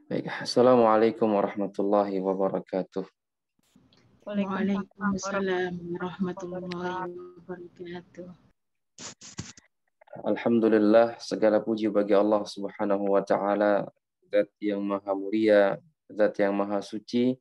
Baik, Assalamualaikum warahmatullahi wabarakatuh. Waalaikumsalam warahmatullahi wabarakatuh. Alhamdulillah, segala puji bagi Allah Subhanahu wa taala, Zat yang maha mulia, Zat yang maha suci,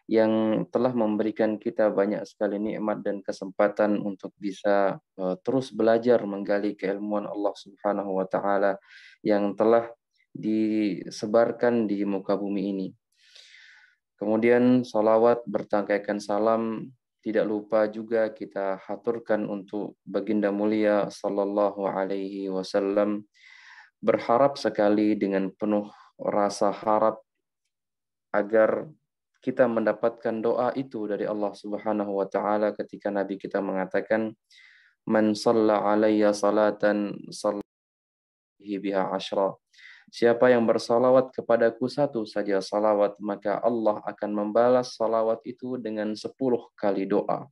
yang telah memberikan kita banyak sekali nikmat dan kesempatan untuk bisa terus belajar menggali keilmuan Allah Subhanahu wa taala yang telah disebarkan di muka bumi ini. Kemudian salawat bertangkaikan salam tidak lupa juga kita haturkan untuk baginda mulia sallallahu alaihi wasallam, berharap sekali dengan penuh rasa harap agar kita mendapatkan doa itu dari Allah Subhanahu wa taala ketika Nabi kita mengatakan man shalla alayya salatan sallihi biha asyra. Siapa yang bersalawat kepadaku satu saja salawat, maka Allah akan membalas salawat itu dengan 10 kali doa.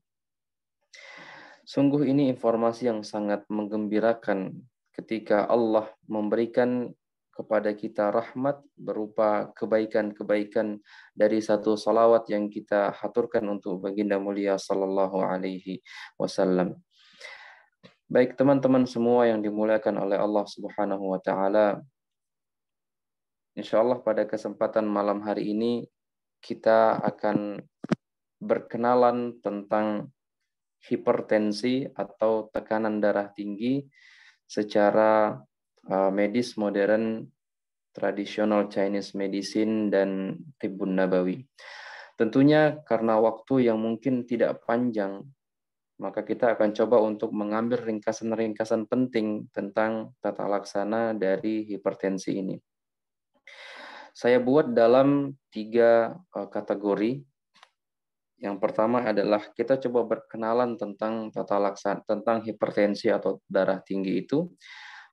Sungguh ini informasi yang sangat menggembirakan ketika Allah memberikan kepada kita rahmat berupa kebaikan-kebaikan dari satu salawat yang kita haturkan untuk baginda mulia sallallahu alaihi wasallam. Baik teman-teman semua yang dimuliakan oleh Allah Subhanahu wa taala, insya Allah pada kesempatan malam hari ini kita akan berkenalan tentang hipertensi atau tekanan darah tinggi secara medis modern, tradisional Chinese medicine, dan tibbun nabawi. Tentunya karena waktu yang mungkin tidak panjang, maka kita akan coba untuk mengambil ringkasan-ringkasan penting tentang tata laksana dari hipertensi ini. Saya buat dalam 3 kategori. Yang pertama adalah kita coba berkenalan tentang tata laksana, tentang hipertensi atau darah tinggi itu.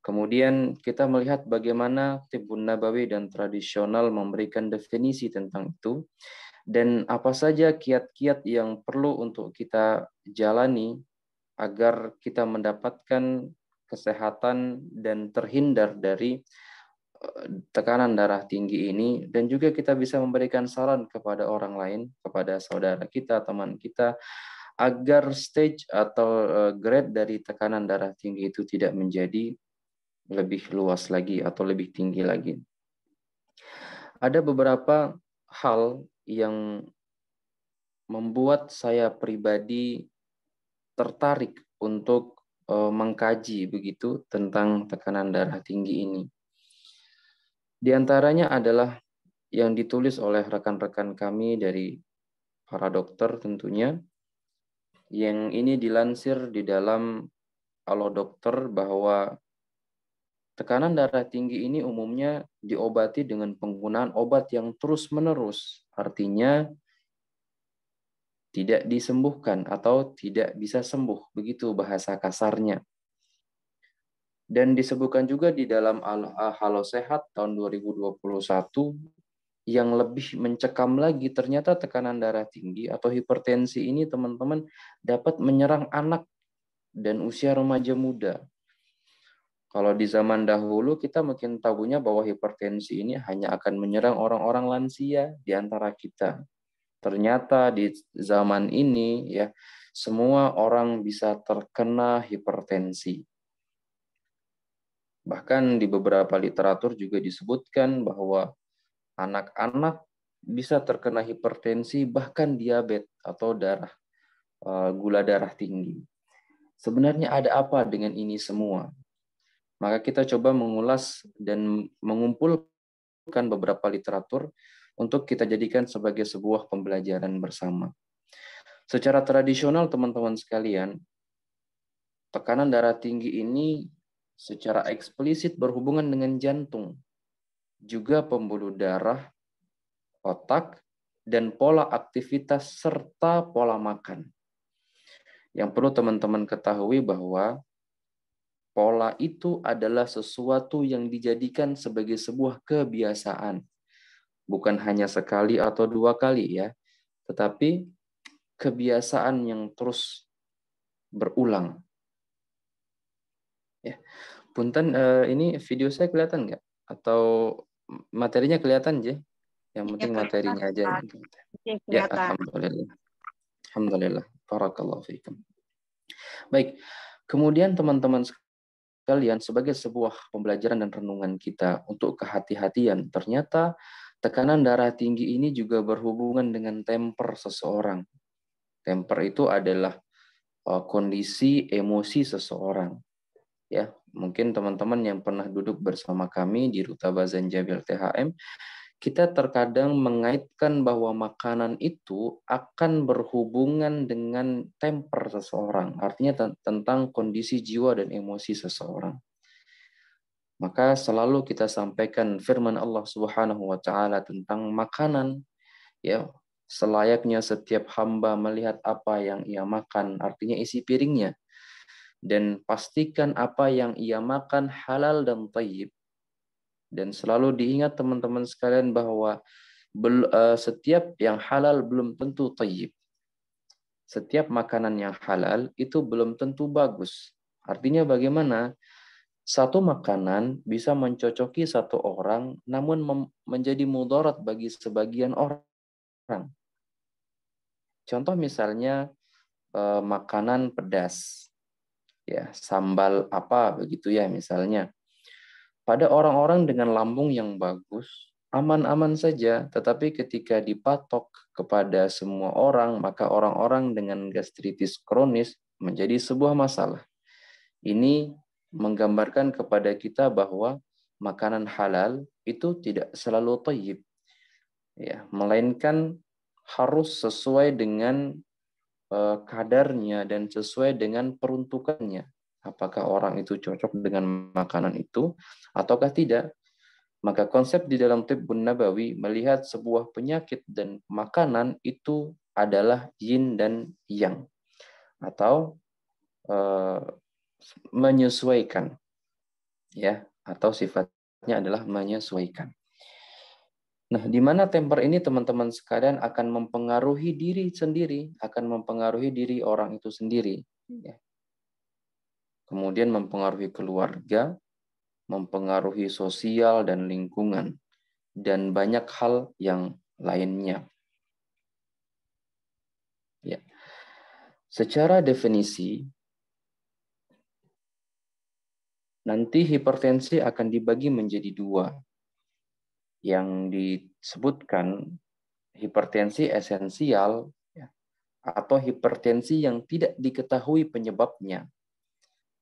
Kemudian kita melihat bagaimana tibbun nabawi dan tradisional memberikan definisi tentang itu. Dan apa saja kiat-kiat yang perlu untuk kita jalani agar kita mendapatkan kesehatan dan terhindar dari tekanan darah tinggi ini, dan juga kita bisa memberikan saran kepada orang lain, kepada saudara kita, teman kita, agar stage atau grade dari tekanan darah tinggi itu tidak menjadi lebih luas lagi atau lebih tinggi lagi. Ada beberapa hal yang membuat saya pribadi tertarik untuk mengkaji begitu tentang tekanan darah tinggi ini. Di antaranya adalah yang ditulis oleh rekan-rekan kami dari para dokter tentunya, yang ini dilansir di dalam Alo Dokter bahwa tekanan darah tinggi ini umumnya diobati dengan penggunaan obat yang terus-menerus, artinya tidak disembuhkan atau tidak bisa sembuh, begitu bahasa kasarnya. Dan disebutkan juga di dalam Halo Sehat tahun 2021, yang lebih mencekam lagi, ternyata tekanan darah tinggi atau hipertensi ini teman-teman dapat menyerang anak dan usia remaja muda. Kalau di zaman dahulu kita mungkin tahunya bahwa hipertensi ini hanya akan menyerang orang-orang lansia di antara kita. Ternyata di zaman ini ya semua orang bisa terkena hipertensi. Bahkan di beberapa literatur juga disebutkan bahwa anak-anak bisa terkena hipertensi, bahkan diabetes atau gula darah tinggi. Sebenarnya ada apa dengan ini semua? Maka kita coba mengulas dan mengumpulkan beberapa literatur untuk kita jadikan sebagai sebuah pembelajaran bersama. Secara tradisional teman-teman sekalian, tekanan darah tinggi ini secara eksplisit berhubungan dengan jantung, juga pembuluh darah, otak, dan pola aktivitas serta pola makan. Yang perlu teman-teman ketahui bahwa pola itu adalah sesuatu yang dijadikan sebagai sebuah kebiasaan. Bukan hanya sekali atau 2 kali ya, tetapi kebiasaan yang terus berulang. Ya. Punten, ini video saya kelihatan nggak? Atau materinya kelihatan, Je? Yang Ya, penting kelihatan, materinya aja yang Ustaz. penting. Ya, Ya, kelihatan. alhamdulillah. Alhamdulillah. Barakallahu fiikum. Baik. Kemudian teman-teman sekalian, sebagai sebuah pembelajaran dan renungan kita untuk kehati-hatian, ternyata tekanan darah tinggi ini juga berhubungan dengan temper seseorang. Temper itu adalah kondisi emosi seseorang. Ya, mungkin teman-teman yang pernah duduk bersama kami di Ruta Bazan Jabil THM, kita terkadang mengaitkan bahwa makanan itu akan berhubungan dengan temper seseorang. Artinya tentang kondisi jiwa dan emosi seseorang. Maka selalu kita sampaikan firman Allah Subhanahu wa taala tentang makanan, ya. Selayaknya setiap hamba melihat apa yang ia makan, artinya isi piringnya. Dan pastikan apa yang ia makan halal dan thayyib. Dan selalu diingat teman-teman sekalian bahwa setiap yang halal belum tentu thayyib. Setiap makanan yang halal itu belum tentu bagus. Artinya bagaimana? Satu makanan bisa mencocoki satu orang, namun menjadi mudarat bagi sebagian orang. Contoh misalnya makanan pedas, ya sambal apa begitu ya misalnya. Pada orang-orang dengan lambung yang bagus, aman-aman saja, tetapi ketika dipatok kepada semua orang, maka orang-orang dengan gastritis kronis menjadi sebuah masalah. Ini menggambarkan kepada kita bahwa makanan halal itu tidak selalu thayyib, ya, melainkan harus sesuai dengan kadarnya dan sesuai dengan peruntukannya. Apakah orang itu cocok dengan makanan itu ataukah tidak? Maka konsep di dalam Tibbun Nabawi melihat sebuah penyakit dan makanan itu adalah yin dan yang, atau menyesuaikan, ya, atau sifatnya adalah menyesuaikan. Nah, di mana temper ini teman-teman sekalian akan mempengaruhi diri sendiri, akan mempengaruhi diri orang itu sendiri, ya. Kemudian mempengaruhi keluarga, mempengaruhi sosial dan lingkungan, dan banyak hal yang lainnya. Ya. Secara definisi, nanti hipertensi akan dibagi menjadi dua. Yang disebutkan hipertensi esensial, ya, atau hipertensi yang tidak diketahui penyebabnya.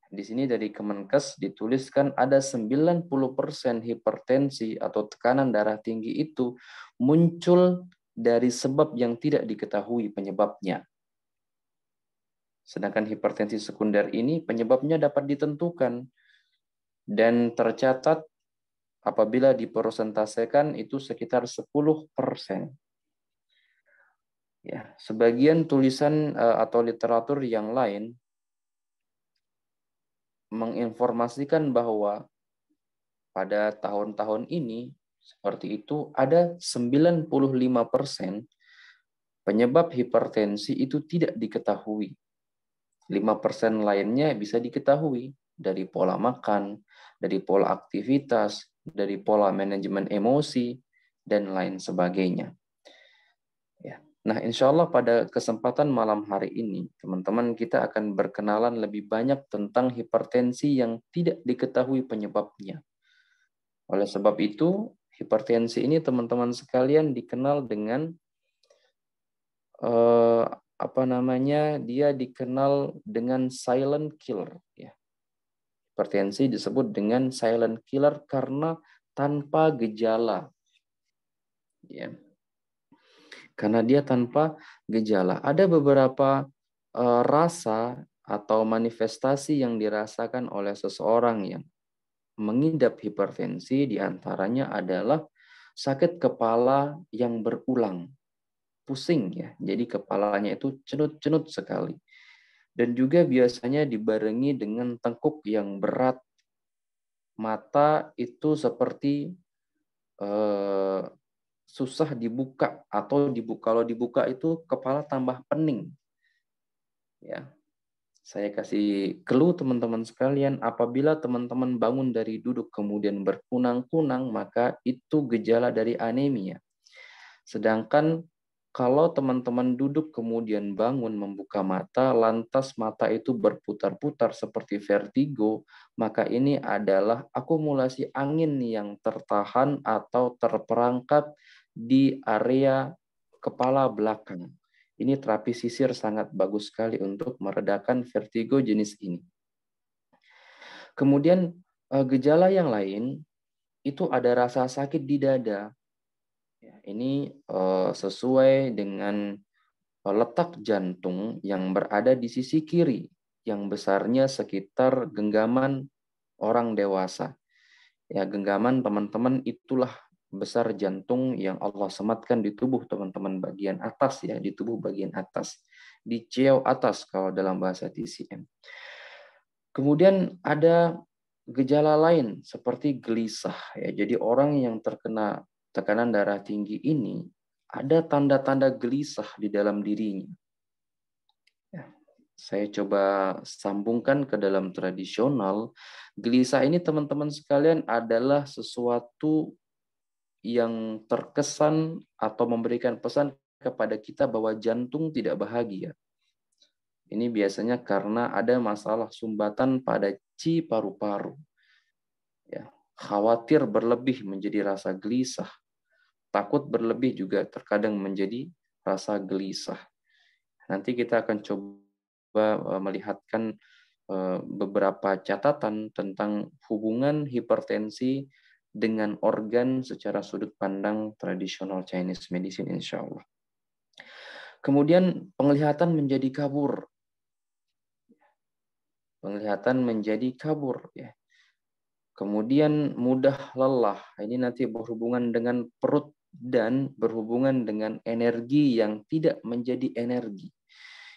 Di sini dari Kemenkes dituliskan ada 90% hipertensi atau tekanan darah tinggi itu muncul dari sebab yang tidak diketahui penyebabnya. Sedangkan hipertensi sekunder ini penyebabnya dapat ditentukan dan tercatat apabila dipersentasekan itu sekitar 10%. Ya, sebagian tulisan atau literatur yang lain menginformasikan bahwa pada tahun-tahun ini seperti itu ada 95% penyebab hipertensi itu tidak diketahui. 5% lainnya bisa diketahui dari pola makan, dari pola aktivitas, dari pola manajemen emosi, dan lain sebagainya. Ya. Nah, insya Allah pada kesempatan malam hari ini, teman-teman kita akan berkenalan lebih banyak tentang hipertensi yang tidak diketahui penyebabnya. Oleh sebab itu, hipertensi ini teman-teman sekalian dikenal dengan dia dikenal dengan silent killer. Ya. Hipertensi disebut dengan silent killer karena tanpa gejala. Ya. Karena dia tanpa gejala. Ada beberapa rasa atau manifestasi yang dirasakan oleh seseorang yang mengidap hipertensi, diantaranya adalah sakit kepala yang berulang, pusing ya, jadi kepalanya itu cenut-cenut sekali. Dan juga biasanya dibarengi dengan tengkuk yang berat, mata itu seperti susah dibuka, atau kalau dibuka itu kepala tambah pening. Ya, saya kasih clue teman-teman sekalian, apabila teman-teman bangun dari duduk kemudian berkunang-kunang, maka itu gejala dari anemia. Sedangkan kalau teman-teman duduk kemudian bangun membuka mata, lantas mata itu berputar-putar seperti vertigo, maka ini adalah akumulasi angin yang tertahan atau terperangkap di area kepala belakang. Ini terapi sisir sangat bagus sekali untuk meredakan vertigo jenis ini. Kemudian gejala yang lain itu ada rasa sakit di dada. Ya, ini sesuai dengan letak jantung yang berada di sisi kiri, yang besarnya sekitar genggaman orang dewasa. Ya, genggaman teman-teman itulah besar jantung yang Allah sematkan di tubuh teman-teman bagian atas, ya, di tubuh bagian atas, di ciau atas kalau dalam bahasa TCM. Kemudian ada gejala lain seperti gelisah, ya. Jadi orang yang terkena tekanan darah tinggi ini ada tanda-tanda gelisah di dalam dirinya. Ya, saya coba sambungkan ke dalam tradisional. Gelisah ini teman-teman sekalian adalah sesuatu yang terkesan atau memberikan pesan kepada kita bahwa jantung tidak bahagia. Ini biasanya karena ada masalah sumbatan pada ci paru-paru. Ya, khawatir berlebih menjadi rasa gelisah. Takut berlebih juga terkadang menjadi rasa gelisah. Nanti kita akan coba melihatkan beberapa catatan tentang hubungan hipertensi dengan organ secara sudut pandang tradisional Chinese medicine, insya Allah. Kemudian penglihatan menjadi kabur. Penglihatan menjadi kabur, ya. Kemudian mudah lelah. Ini nanti berhubungan dengan perut dan berhubungan dengan energi yang tidak menjadi energi.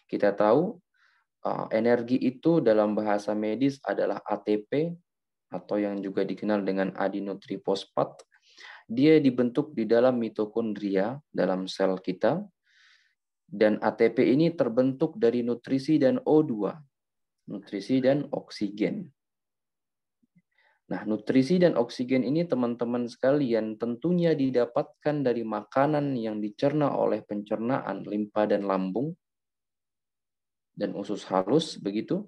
Kita tahu energi itu dalam bahasa medis adalah ATP atau yang juga dikenal dengan adenotrifosfat. Dia dibentuk di dalam mitokondria dalam sel kita. Dan ATP ini terbentuk dari nutrisi dan O2. Nutrisi dan oksigen. Nah, nutrisi dan oksigen ini teman-teman sekalian tentunya didapatkan dari makanan yang dicerna oleh pencernaan limpa dan lambung dan usus halus, begitu.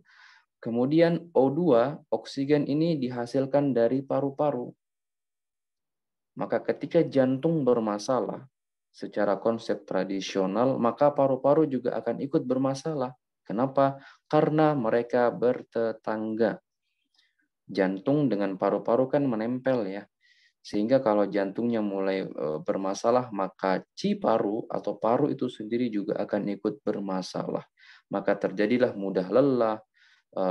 Kemudian O2, oksigen ini dihasilkan dari paru-paru. Maka ketika jantung bermasalah secara konsep tradisional, maka paru-paru juga akan ikut bermasalah. Kenapa? Karena mereka bertetangga. Jantung dengan paru-paru kan menempel, ya. Sehingga kalau jantungnya mulai bermasalah, maka ci paru atau paru itu sendiri juga akan ikut bermasalah. Maka terjadilah mudah lelah,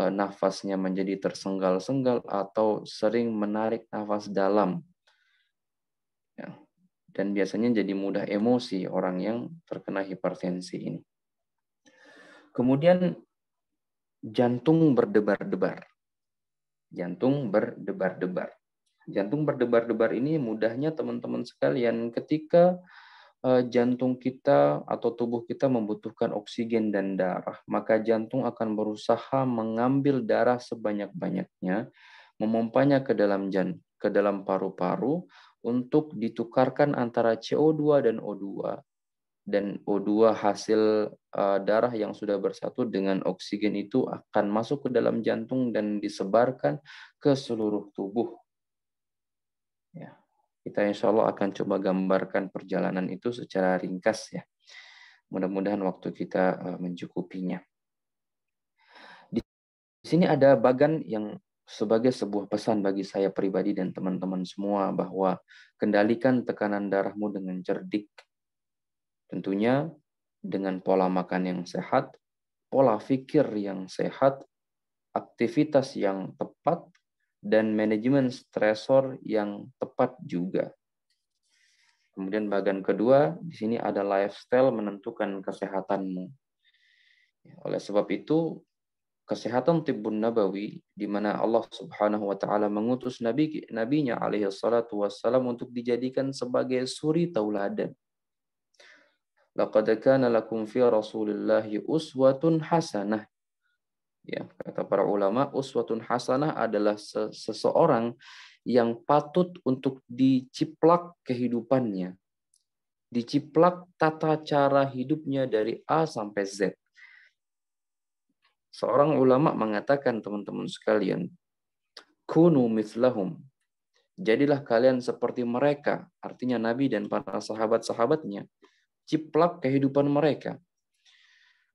nafasnya menjadi tersenggal-senggal atau sering menarik nafas dalam. Ya. Dan biasanya jadi mudah emosi orang yang terkena hipertensi ini. Kemudian jantung berdebar-debar. Jantung berdebar-debar. Jantung berdebar-debar ini mudahnya teman-teman sekalian ketika jantung kita atau tubuh kita membutuhkan oksigen dan darah, maka jantung akan berusaha mengambil darah sebanyak-banyaknya, memompanya ke dalam paru-paru untuk ditukarkan antara CO2 dan O2. Dan O2 hasil darah yang sudah bersatu dengan oksigen itu akan masuk ke dalam jantung dan disebarkan ke seluruh tubuh. Ya, kita insya Allah akan coba gambarkan perjalanan itu secara ringkas, ya. Mudah-mudahan waktu kita mencukupinya. Di sini ada bagan yang sebagai sebuah pesan bagi saya pribadi dan teman-teman semua bahwa kendalikan tekanan darahmu dengan cerdik. Tentunya dengan pola makan yang sehat, pola pikir yang sehat, aktivitas yang tepat, dan manajemen stresor yang tepat juga. Kemudian bagian kedua, di sini ada lifestyle menentukan kesehatanmu. Oleh sebab itu, kesehatan tibbun nabawi, di mana Allah Subhanahu wa Ta'ala mengutus nabinya alaihi salatu wassalam untuk dijadikan sebagai suri tauladan. Laqad kana lakum fi Rasulillahi uswatun hasanah. Ya, kata para ulama, uswatun hasanah adalah seseorang yang patut untuk diciplak kehidupannya. Diciplak tata cara hidupnya dari A sampai Z. Seorang ulama mengatakan, teman-teman sekalian, kunu mithlahum. Jadilah kalian seperti mereka, artinya Nabi dan para sahabat-sahabatnya. Ciplak kehidupan mereka.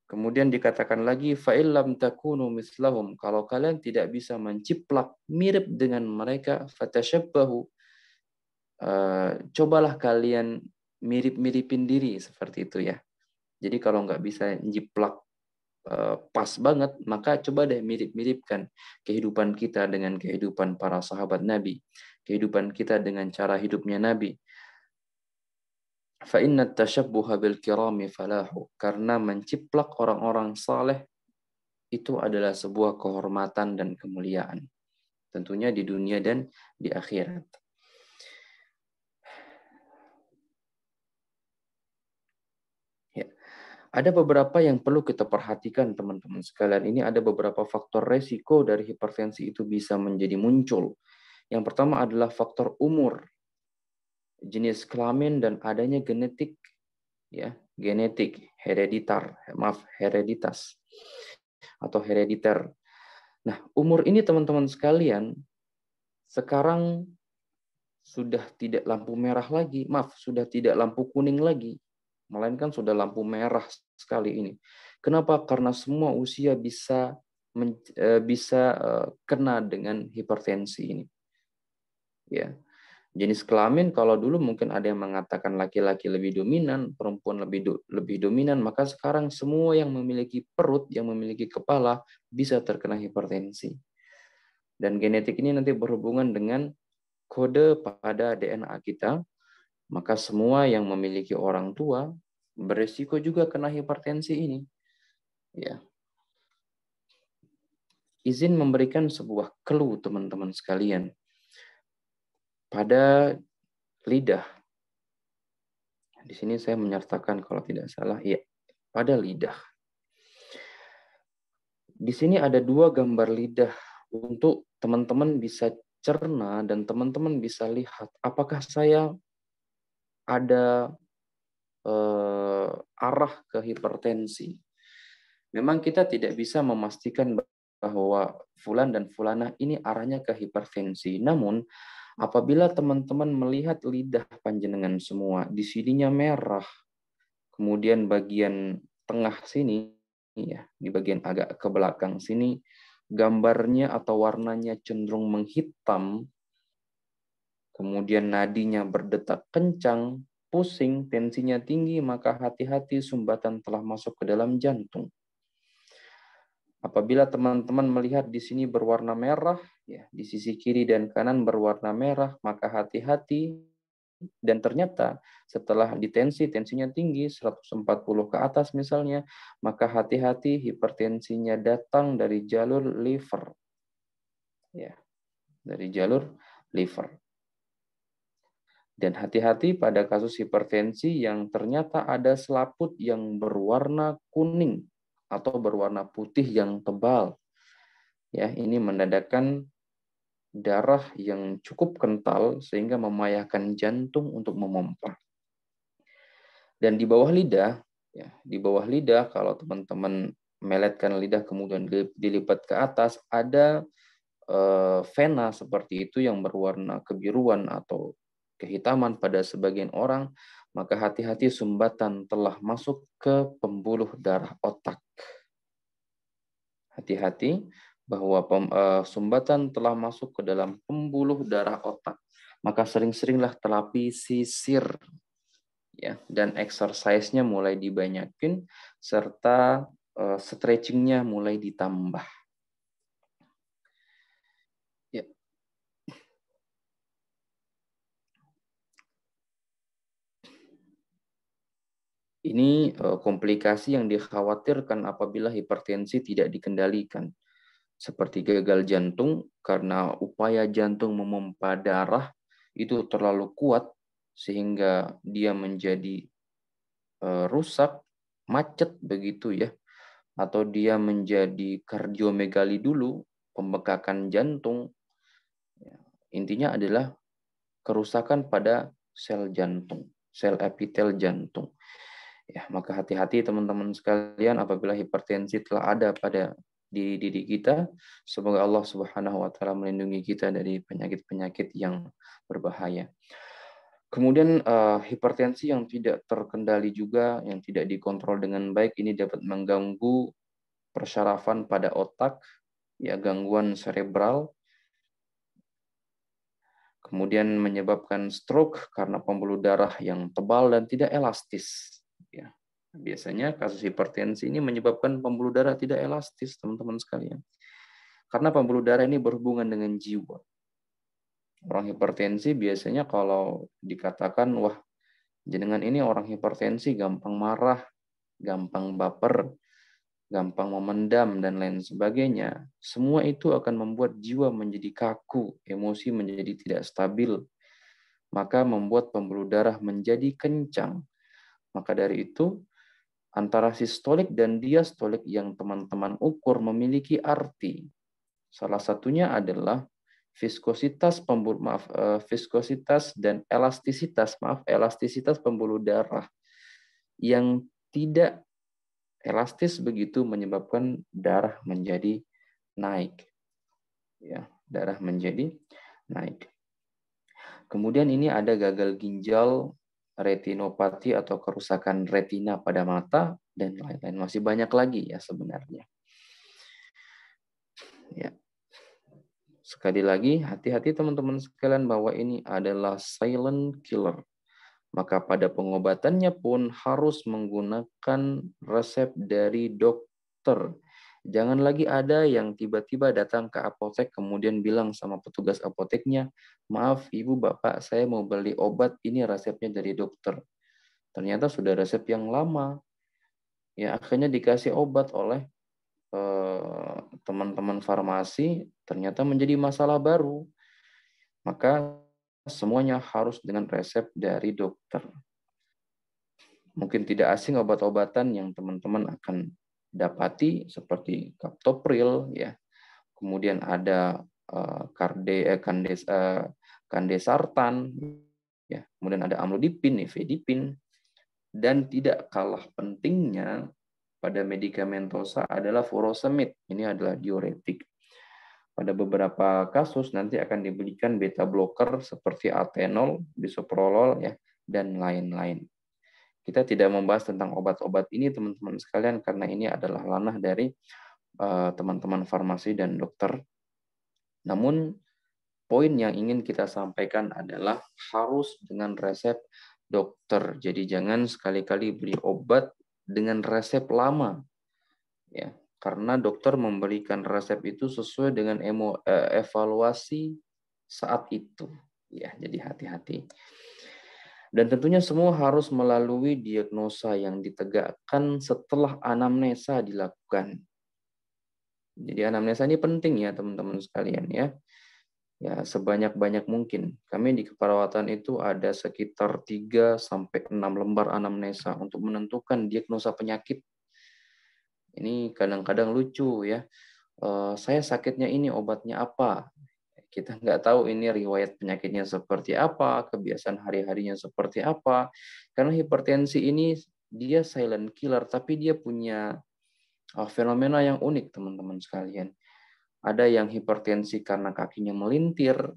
Kemudian dikatakan lagi, fa'illam takunu mislahum. Kalau kalian tidak bisa menciplak mirip dengan mereka, fatashabbahu. Cobalah kalian mirip-miripin diri seperti itu ya. Jadi kalau nggak bisa jiplak pas banget, maka coba deh mirip-miripkan kehidupan kita dengan kehidupan para sahabat Nabi, kehidupan kita dengan cara hidupnya Nabi. Fa inna tashabbuha bil kirami falahu. Karena menciplak orang-orang saleh itu adalah sebuah kehormatan dan kemuliaan. Tentunya di dunia dan di akhirat. Ya. Ada beberapa yang perlu kita perhatikan, teman-teman sekalian. Ini ada beberapa faktor resiko dari hipertensi itu bisa menjadi muncul. Yang pertama adalah faktor umur, jenis kelamin, dan adanya genetik, ya, genetik, hereditas atau herediter. Nah, umur ini teman-teman sekalian sekarang sudah tidak lampu merah lagi, sudah tidak lampu kuning lagi, melainkan sudah lampu merah sekali ini. Kenapa? Karena semua usia bisa kena dengan hipertensi ini. Ya. Jenis kelamin, kalau dulu mungkin ada yang mengatakan laki-laki lebih dominan, perempuan lebih dominan, maka sekarang semua yang memiliki perut, yang memiliki kepala, bisa terkena hipertensi. Dan genetik ini nanti berhubungan dengan kode pada DNA kita, maka semua yang memiliki orang tua beresiko juga kena hipertensi ini. Ya. Izin memberikan sebuah clue, teman-teman sekalian. Pada lidah, di sini saya menyertakan kalau tidak salah, ya, pada lidah. Di sini ada 2 gambar lidah untuk teman-teman bisa cerna dan teman-teman bisa lihat apakah saya ada arah ke hipertensi. Memang kita tidak bisa memastikan bahwa fulan dan fulanah ini arahnya ke hipertensi. Namun apabila teman-teman melihat lidah panjenengan semua, di sininya merah, kemudian bagian tengah sini, ya, di bagian agak ke belakang sini, gambarnya atau warnanya cenderung menghitam, kemudian nadinya berdetak kencang, pusing, tensinya tinggi, maka hati-hati sumbatan telah masuk ke dalam jantung. Apabila teman-teman melihat di sini berwarna merah, ya, di sisi kiri dan kanan berwarna merah, maka hati-hati. Dan ternyata setelah tensinya tinggi 140 ke atas misalnya, maka hati-hati hipertensinya datang dari jalur liver. Ya, dari jalur liver. Dan hati-hati pada kasus hipertensi yang ternyata ada selaput yang berwarna kuning atau berwarna putih yang tebal. Ya, ini menandakan darah yang cukup kental sehingga memayahkan jantung untuk memompa. Dan di bawah lidah, ya, di bawah lidah kalau teman-teman meletkan lidah kemudian dilipat ke atas, ada vena seperti itu yang berwarna kebiruan atau kehitaman pada sebagian orang, maka hati-hati sumbatan telah masuk ke pembuluh darah otak. Hati-hati bahwa sumbatan telah masuk ke dalam pembuluh darah otak. Maka sering-seringlah terapi sisir, ya, dan exercise-nya mulai dibanyakin serta stretching-nya mulai ditambah. Ya. Ini komplikasi yang dikhawatirkan apabila hipertensi tidak dikendalikan. Seperti gagal jantung karena upaya jantung memompa darah itu terlalu kuat sehingga dia menjadi rusak, macet begitu ya. Atau dia menjadi kardiomegali dulu, pembekakan jantung. Intinya adalah kerusakan pada sel jantung sel epitel jantung. Ya, maka hati-hati teman-teman sekalian apabila hipertensi telah ada pada diri kita. Semoga Allah Subhanahu wa taala melindungi kita dari penyakit-penyakit yang berbahaya. Kemudian hipertensi yang tidak terkendali juga, yang tidak dikontrol dengan baik, ini dapat mengganggu persyarafan pada otak, ya, gangguan cerebral. Kemudian menyebabkan stroke karena pembuluh darah yang tebal dan tidak elastis. Ya, biasanya kasus hipertensi ini menyebabkan pembuluh darah tidak elastis, teman-teman sekalian. Karena pembuluh darah ini berhubungan dengan jiwa. Orang hipertensi biasanya kalau dikatakan, wah, jenengan ini orang hipertensi gampang marah, gampang baper, gampang memendam, dan lain sebagainya. Semua itu akan membuat jiwa menjadi kaku, emosi menjadi tidak stabil, maka membuat pembuluh darah menjadi kencang. Maka dari itu, antara sistolik dan diastolik yang teman-teman ukur memiliki arti. Salah satunya adalah viskositas dan elastisitas pembuluh darah yang tidak elastis begitu menyebabkan darah menjadi naik. Ya, darah menjadi naik. Kemudian ini ada gagal ginjal, retinopati atau kerusakan retina pada mata, dan lain-lain. Masih banyak lagi ya sebenarnya. Ya. Sekali lagi, hati-hati teman-teman sekalian bahwa ini adalah silent killer. Maka pada pengobatannya pun harus menggunakan resep dari dokter. Jangan lagi ada yang tiba-tiba datang ke apotek kemudian bilang sama petugas apoteknya, maaf ibu bapak saya mau beli obat, ini resepnya dari dokter. Ternyata sudah resep yang lama. Ya, akhirnya dikasih obat oleh teman-teman farmasi, ternyata menjadi masalah baru. Maka semuanya harus dengan resep dari dokter. Mungkin tidak asing obat-obatan yang teman-teman akan dapati seperti captopril, ya. Kemudian ada kandesartan, ya. Kemudian ada amlodipin, nifedipin, dan tidak kalah pentingnya pada medikamentosa adalah furosemid. Ini adalah diuretik. Pada beberapa kasus nanti akan diberikan beta blocker seperti atenol, bisoprolol, ya, dan lain-lain. Kita tidak membahas tentang obat-obat ini, teman-teman sekalian, karena ini adalah ranah dari teman-teman farmasi dan dokter. Namun, poin yang ingin kita sampaikan adalah harus dengan resep dokter. Jadi jangan sekali-kali beli obat dengan resep lama, ya, karena dokter memberikan resep itu sesuai dengan evaluasi saat itu, ya. Jadi hati-hati. Dan tentunya semua harus melalui diagnosa yang ditegakkan setelah anamnesa dilakukan. Jadi anamnesa ini penting ya teman-teman sekalian, ya. Ya, sebanyak-banyak mungkin. Kami di keperawatan itu ada sekitar 3-6 lembar anamnesa untuk menentukan diagnosa penyakit. Ini kadang-kadang lucu ya. Saya sakitnya ini, obatnya apa? Kita nggak tahu ini riwayat penyakitnya seperti apa, kebiasaan hari-harinya seperti apa. Karena hipertensi ini dia silent killer, tapi dia punya fenomena yang unik teman-teman sekalian. Ada yang hipertensi karena kakinya melintir,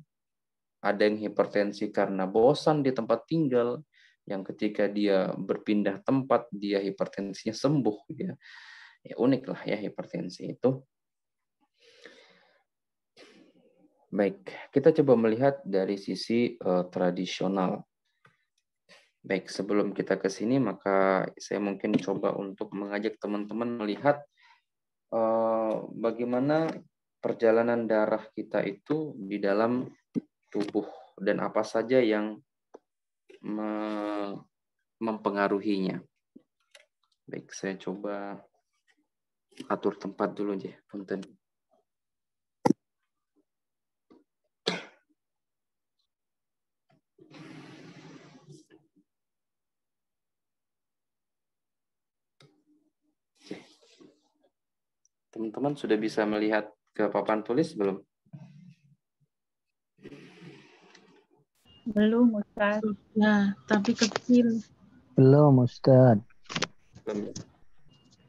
ada yang hipertensi karena bosan di tempat tinggal, yang ketika dia berpindah tempat, dia hipertensinya sembuh. Ya, unik lah ya hipertensi itu. Baik, kita coba melihat dari sisi tradisional. Baik, sebelum kita ke sini, maka saya mungkin coba untuk mengajak teman-teman melihat bagaimana perjalanan darah kita itu di dalam tubuh dan apa saja yang mempengaruhinya. Baik, saya coba atur tempat dulu aja, punten. Teman-teman sudah bisa melihat ke papan tulis belum? Belum, Ustaz. Sudah, tapi kecil. Belum, Ustaz. Belum.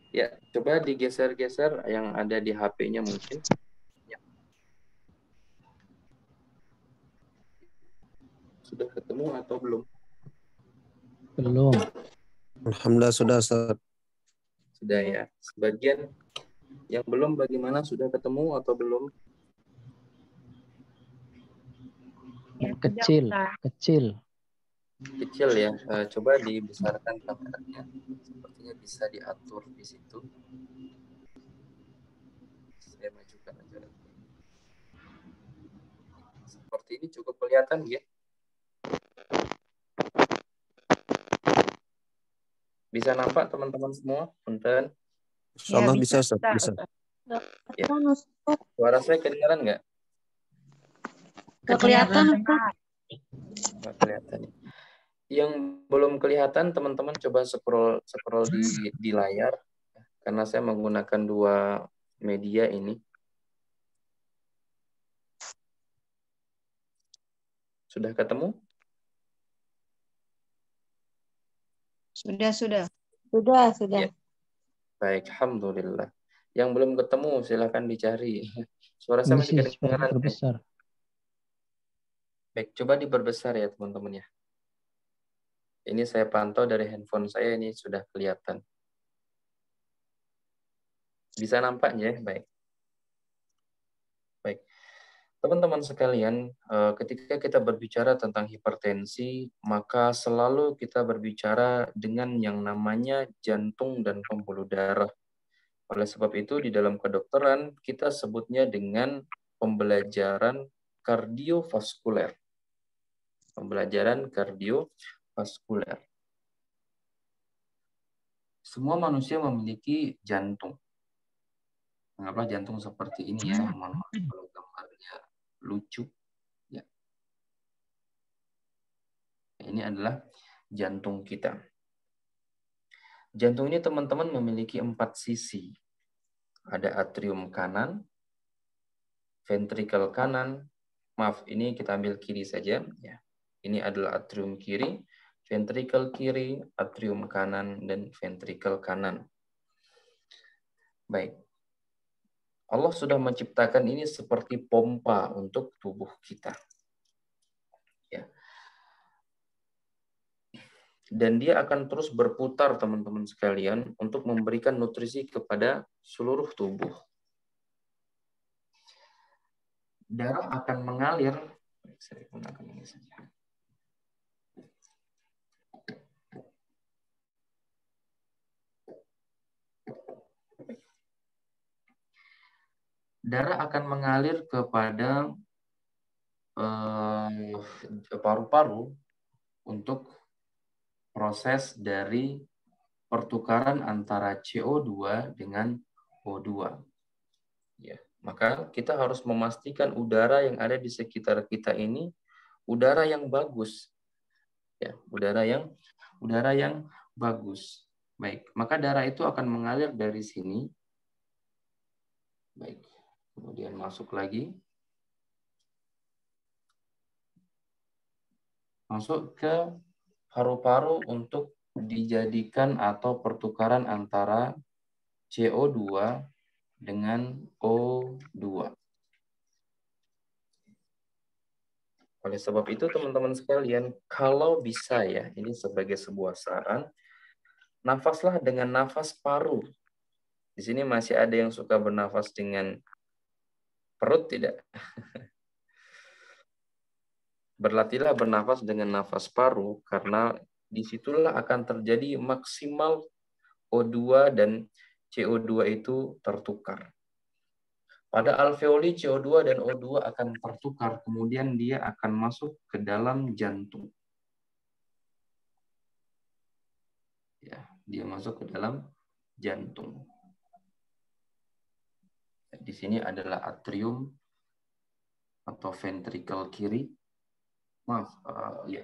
Ya, coba digeser-geser yang ada di HP-nya mungkin. Ya. Sudah ketemu atau belum? Belum. Alhamdulillah sudah, Ustaz. Sudah ya. Sebagian yang belum bagaimana, sudah ketemu atau belum? Ya, Kecil, sudah, Ustaz. kecil. Kecil ya. Coba dibesarkan kameranya. Sepertinya bisa diatur di situ. Saya majukan aja. Seperti ini cukup kelihatan ya. Bisa nampak teman-teman semua? Punten. Insyaallah Ya, bisa, Ustaz. Bisa. Ya. Suara saya kedengaran nggak? Kelihatan. Nggak kelihatan. Yang belum kelihatan teman-teman coba scroll di layar karena saya menggunakan dua media ini. Sudah ketemu? Sudah. Sudah. Ya. Baik, alhamdulillah. Yang belum ketemu silahkan dicari. Suara saya Ini masih sih kedengaran. terbesar. Baik, coba diperbesar ya teman-teman ya. Ini saya pantau dari handphone saya, ini sudah kelihatan. Bisa nampak ya? Baik. Baik. Teman-teman sekalian, ketika kita berbicara tentang hipertensi, maka selalu kita berbicara dengan yang namanya jantung dan pembuluh darah. Oleh sebab itu, di dalam kedokteran, kita sebutnya dengan pembelajaran kardiovaskuler. Pembelajaran kardiovaskuler. Semua manusia memiliki jantung. Anggaplah jantung seperti ini ya, mohon maaf kalau gambarnya lucu. Ya. Ini adalah jantung kita. Jantung ini teman-teman memiliki 4 sisi. Ada atrium kanan, ventrikel kanan. Maaf, ini kita ambil kiri saja. Ya. Ini adalah atrium kiri, ventrikel kiri, atrium kanan, dan ventrikel kanan. Baik. Allah sudah menciptakan ini seperti pompa untuk tubuh kita. Ya. Dan dia akan terus berputar teman-teman sekalian untuk memberikan nutrisi kepada seluruh tubuh. Darah akan mengalir, saya gunakan ini saja. Darah akan mengalir kepada paru-paru untuk proses dari pertukaran antara CO2 dengan O2. Ya, maka kita harus memastikan udara yang ada di sekitar kita ini udara yang bagus. Ya, udara yang bagus. Baik, maka darah itu akan mengalir dari sini. Baik. Kemudian masuk lagi. Masuk ke paru-paru untuk dijadikan atau pertukaran antara CO2 dengan O2. Oleh sebab itu teman-teman sekalian, kalau bisa ya, ini sebagai sebuah saran, nafaslah dengan nafas paru. Di sini masih ada yang suka bernafas dengan perut tidak? Berlatihlah bernafas dengan nafas paru karena disitulah akan terjadi maksimal O2 dan CO2 itu tertukar. Pada alveoli CO2 dan O2 akan tertukar, kemudian dia akan masuk ke dalam jantung. Ya, dia masuk ke dalam jantung. Di sini adalah atrium atau ventrikel kiri. Maaf, ya,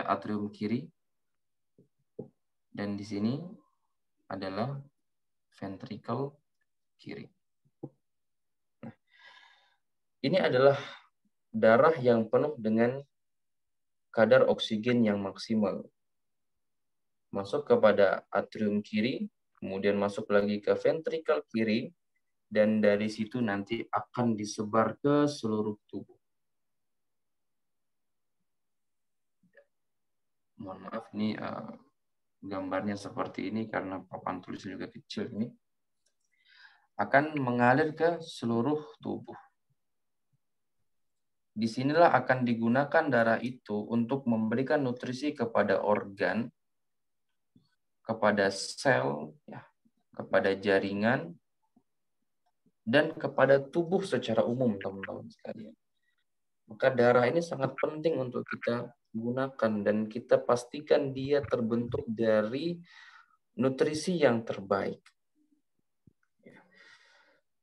atrium kiri. Dan di sini adalah ventrikel kiri. Nah, ini adalah darah yang penuh dengan kadar oksigen yang maksimal. Masuk kepada atrium kiri, kemudian masuk lagi ke ventrikel kiri, dan dari situ nanti akan disebar ke seluruh tubuh. Mohon maaf, ini gambarnya seperti ini karena papan tulisnya juga kecil ini. Akan mengalir ke seluruh tubuh. Disinilah akan digunakan darah itu untuk memberikan nutrisi kepada organ, kepada sel, ya, kepada jaringan, dan kepada tubuh secara umum, teman-teman sekalian. Maka darah ini sangat penting untuk kita gunakan dan kita pastikan dia terbentuk dari nutrisi yang terbaik.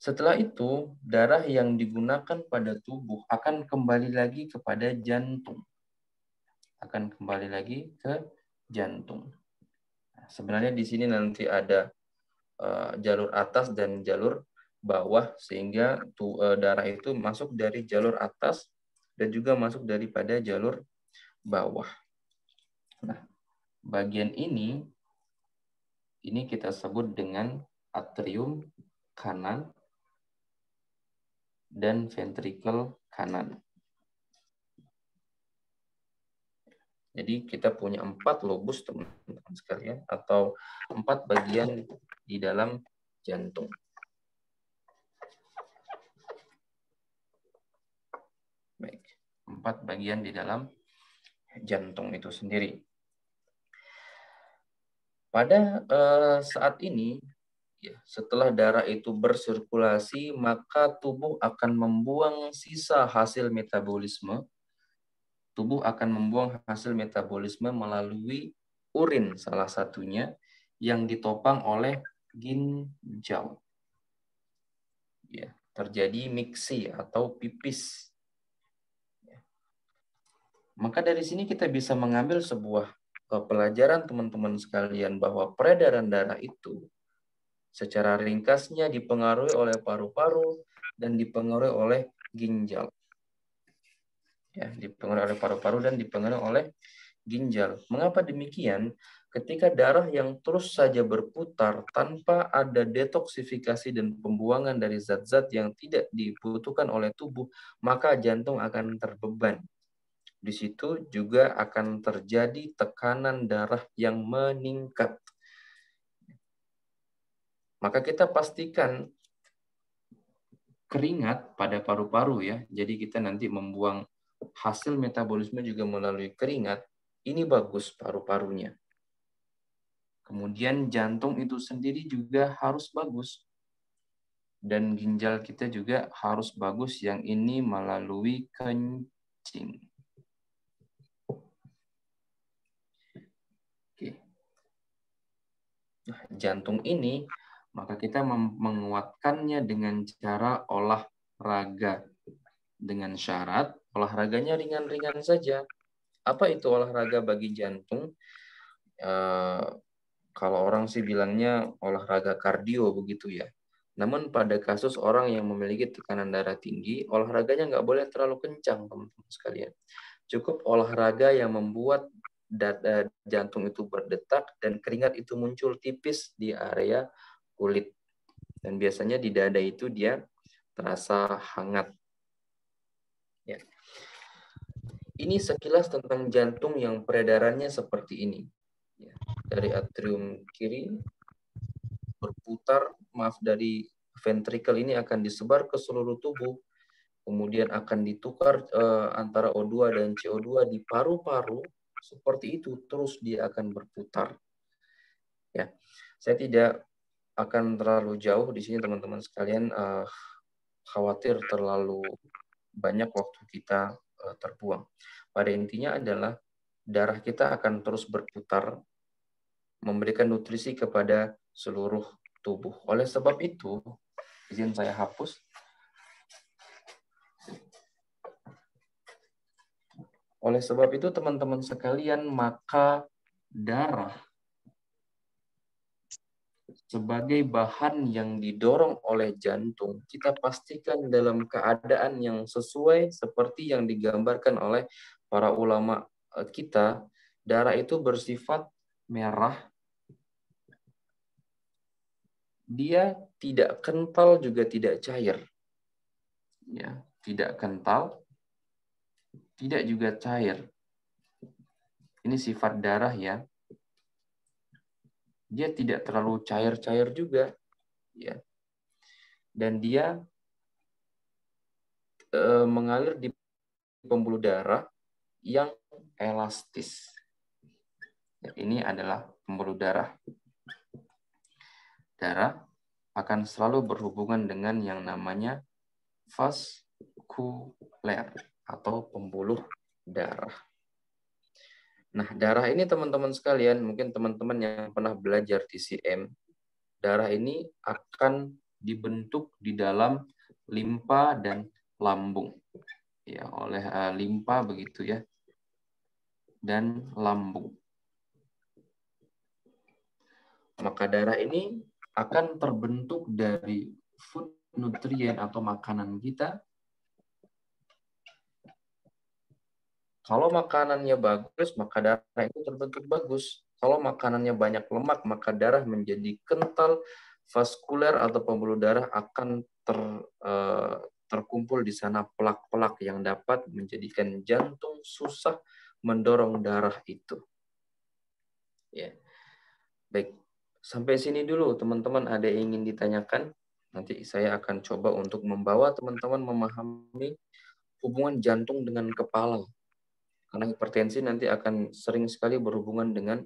Setelah itu, darah yang digunakan pada tubuh akan kembali lagi kepada jantung. Akan kembali lagi ke jantung. Sebenarnya di sini nanti ada jalur atas dan jalur bawah, sehingga darah itu masuk dari jalur atas dan juga masuk daripada jalur bawah. Nah, bagian ini kita sebut dengan atrium kanan dan ventrikel kanan. Jadi kita punya 4 lobus, teman-teman sekalian, atau 4 bagian di dalam jantung. Baik, 4 bagian di dalam jantung itu sendiri. Pada saat ini, ya, setelah darah itu bersirkulasi, maka tubuh akan membuang sisa hasil metabolisme. Tubuh akan membuang hasil metabolisme melalui urin salah satunya yang ditopang oleh ginjal. Ya, terjadi miksi atau pipis. Ya. Maka dari sini kita bisa mengambil sebuah pelajaran, teman-teman sekalian, bahwa peredaran darah itu secara ringkasnya dipengaruhi oleh paru-paru dan dipengaruhi oleh ginjal. Ya, dipengaruhi oleh paru-paru dan dipengaruhi oleh ginjal. Mengapa demikian? Ketika darah yang terus saja berputar tanpa ada detoksifikasi dan pembuangan dari zat-zat yang tidak dibutuhkan oleh tubuh, maka jantung akan terbeban. Di situ juga akan terjadi tekanan darah yang meningkat. Maka kita pastikan keringat pada paru-paru, ya. Jadi kita nanti membuang hasil metabolisme juga melalui keringat. Ini bagus paru-parunya. Kemudian jantung itu sendiri juga harus bagus. Dan ginjal kita juga harus bagus, yang ini melalui kencing. Oke. Nah, jantung ini maka kita menguatkannya dengan cara olahraga. Dengan syarat olahraganya ringan-ringan saja. Apa itu olahraga bagi jantung? Kalau orang sih bilangnya olahraga kardio begitu ya. Namun pada kasus orang yang memiliki tekanan darah tinggi, olahraganya nggak boleh terlalu kencang, teman-teman sekalian. Cukup olahraga yang membuat jantung itu berdetak dan keringat itu muncul tipis di area kulit. Dan biasanya di dada itu dia terasa hangat. Ya. Ini sekilas tentang jantung yang peredarannya seperti ini. Ya. Dari atrium kiri berputar, dari ventrikel ini akan disebar ke seluruh tubuh, kemudian akan ditukar antara O2 dan CO2 di paru-paru, seperti itu terus dia akan berputar. Ya, saya tidak akan terlalu jauh di sini, teman-teman sekalian, khawatir terlalu banyak waktu kita terbuang. Pada intinya adalah darah kita akan terus berputar, memberikan nutrisi kepada seluruh tubuh. Oleh sebab itu, izin saya hapus. Oleh sebab itu, teman-teman sekalian, maka darah sebagai bahan yang didorong oleh jantung, kita pastikan dalam keadaan yang sesuai seperti yang digambarkan oleh para ulama kita, darah itu bersifat merah. Dia tidak kental juga tidak cair. Ya, tidak kental, tidak juga cair. Ini sifat darah ya. Dia tidak terlalu cair-cair juga, ya. Dan dia mengalir di pembuluh darah yang elastis. Ini adalah pembuluh darah. Darah akan selalu berhubungan dengan yang namanya vaskuler atau pembuluh darah. Nah, darah ini teman-teman sekalian, mungkin teman-teman yang pernah belajar TCM, darah ini akan dibentuk di dalam limpa dan lambung. Ya, oleh limpa begitu ya. Dan lambung. Maka darah ini akan terbentuk dari food nutrien atau makanan kita. Kalau makanannya bagus, maka darah itu terbentuk bagus. Kalau makanannya banyak lemak, maka darah menjadi kental, vaskuler atau pembuluh darah akan terkumpul di sana pelak-pelak yang dapat menjadikan jantung susah mendorong darah itu. Ya. Baik, sampai sini dulu teman-teman, ada yang ingin ditanyakan? Nanti saya akan coba untuk membawa teman-teman memahami hubungan jantung dengan kepala. Karena hipertensi nanti akan sering sekali berhubungan dengan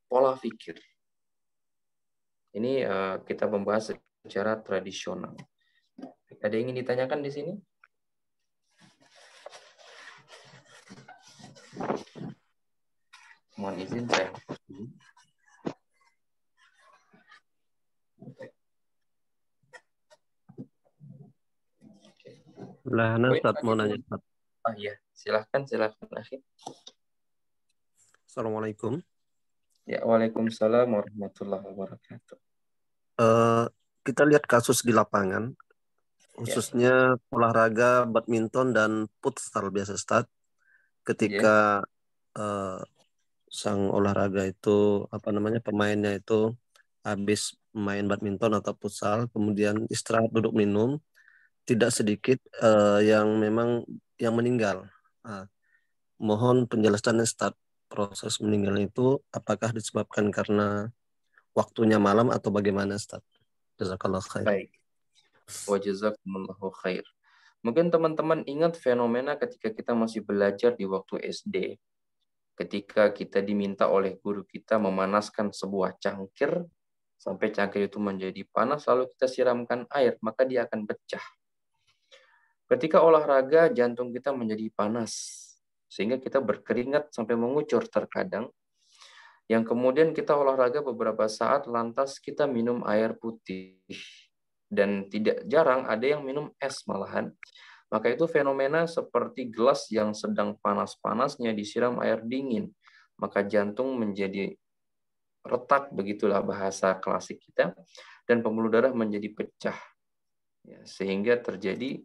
pola pikir. Ini kita membahas secara tradisional. Ada yang ingin ditanyakan di sini? Mohon izin saya. Lah, Ustaz mau nanya. Oh iya, silahkan akhir. Assalamualaikum. Ya, waalaikumsalam warahmatullahi wabarakatuh. Kita lihat kasus di lapangan, khususnya olahraga badminton dan futsal biasa, Ustaz. Ketika sang olahraga itu pemainnya itu habis main badminton atau futsal, kemudian istirahat duduk minum, tidak sedikit yang meninggal. Mohon penjelasannya, Ustaz. Proses meninggal itu apakah disebabkan karena waktunya malam atau bagaimana, Ustaz? Jazakallah khair. Baik. Wa jazakumullahu khair. Mungkin teman-teman ingat fenomena ketika kita masih belajar di waktu SD. Ketika kita diminta oleh guru kita memanaskan sebuah cangkir, sampai cangkir itu menjadi panas, lalu kita siramkan air, maka dia akan pecah. Ketika olahraga, jantung kita menjadi panas, sehingga kita berkeringat sampai mengucur terkadang. Yang kemudian kita olahraga beberapa saat, lantas kita minum air putih. Dan tidak jarang ada yang minum es malahan. Maka itu fenomena seperti gelas yang sedang panas-panasnya disiram air dingin. Maka jantung menjadi retak, begitulah bahasa klasik kita. Dan pembuluh darah menjadi pecah. Ya, sehingga terjadi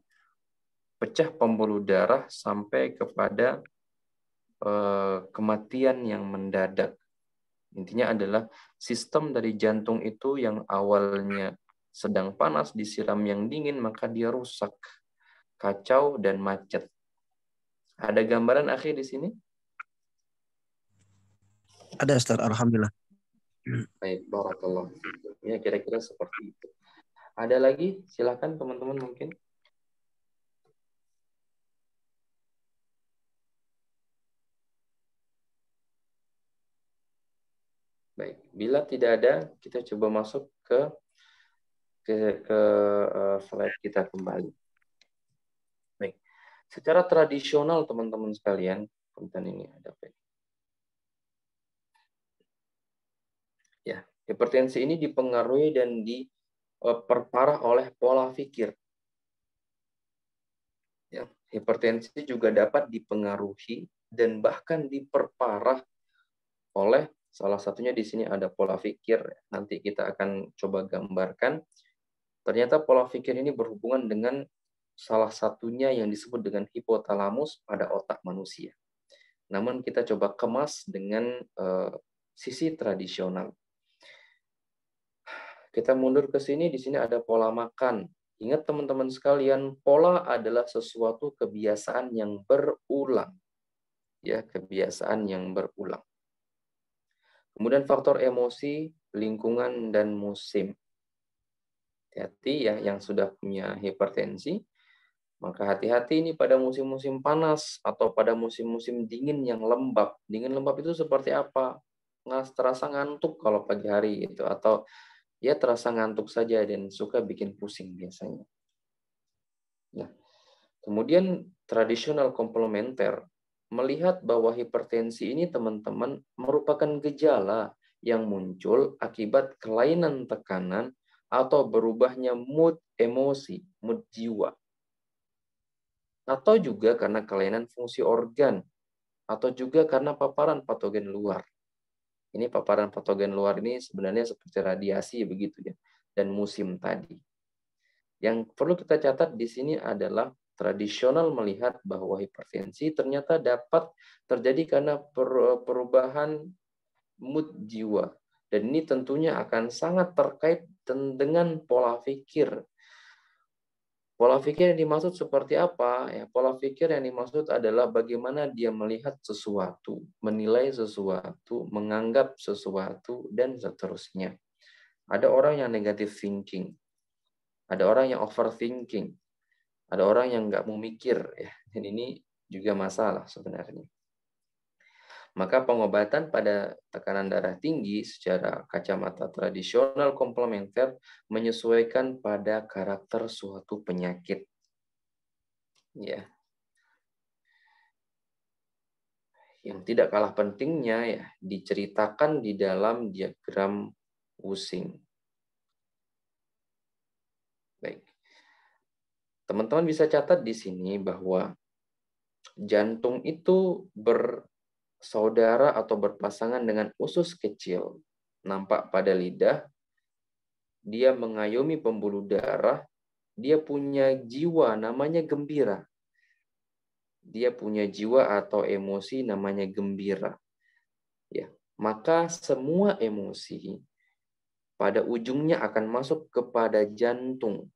pecah pembuluh darah sampai kepada kematian yang mendadak. Intinya adalah sistem dari jantung itu yang awalnya sedang panas disiram yang dingin, maka dia rusak, kacau dan macet. Ada gambaran akhir di sini? Ada, Ustaz, alhamdulillah. Baik, barakallah. Ya, kira-kira seperti itu. Ada lagi? Silakan teman-teman mungkin. Baik, bila tidak ada, kita coba masuk ke slide kita kembali. Baik, secara tradisional teman-teman sekalian, konten ini ada apa? Ya, hipertensi ini dipengaruhi dan diperparah oleh pola pikir. Ya, hipertensi juga dapat dipengaruhi dan bahkan diperparah oleh salah satunya di sini ada pola pikir. Nanti kita akan coba gambarkan. Ternyata pola pikir ini berhubungan dengan salah satunya yang disebut dengan hipotalamus pada otak manusia. namun kita coba kemas dengan sisi tradisional. Kita mundur ke sini, di sini ada pola makan. Ingat teman-teman sekalian, pola adalah sesuatu kebiasaan yang berulang. Ya, kebiasaan yang berulang. Kemudian faktor emosi, lingkungan, dan musim. Hati-hati ya yang sudah punya hipertensi, maka hati-hati ini pada musim-musim panas atau pada musim-musim dingin yang lembab. Dingin lembab itu seperti apa? Terasa ngantuk kalau pagi hari gitu, atau ya terasa ngantuk saja dan suka bikin pusing biasanya. Nah, kemudian tradisional komplementer melihat bahwa hipertensi ini teman-teman merupakan gejala yang muncul akibat kelainan tekanan atau berubahnya mood emosi, mood jiwa. Atau juga karena kelainan fungsi organ, atau juga karena paparan patogen luar. Ini paparan patogen luar ini sebenarnya seperti radiasi begitu ya, dan musim tadi. Yang perlu kita catat di sini adalah tradisional melihat bahwa hipertensi ternyata dapat terjadi karena perubahan mood jiwa. Dan ini tentunya akan sangat terkait dengan pola pikir. Pola pikir yang dimaksud seperti apa? Ya, pola pikir yang dimaksud adalah bagaimana dia melihat sesuatu, menilai sesuatu, menganggap sesuatu, dan seterusnya. Ada orang yang negative thinking, ada orang yang overthinking, ada orang yang nggak mau mikir, ya. Dan ini juga masalah sebenarnya. Maka pengobatan pada tekanan darah tinggi secara kacamata tradisional komplementer menyesuaikan pada karakter suatu penyakit. Ya. Yang tidak kalah pentingnya ya diceritakan di dalam diagram Wusing. Baik. Teman-teman bisa catat di sini bahwa jantung itu bersaudara atau berpasangan dengan usus kecil. Nampak pada lidah, dia mengayomi pembuluh darah, dia punya jiwa namanya gembira. Dia punya jiwa atau emosi namanya gembira. Ya, maka semua emosi pada ujungnya akan masuk kepada jantung.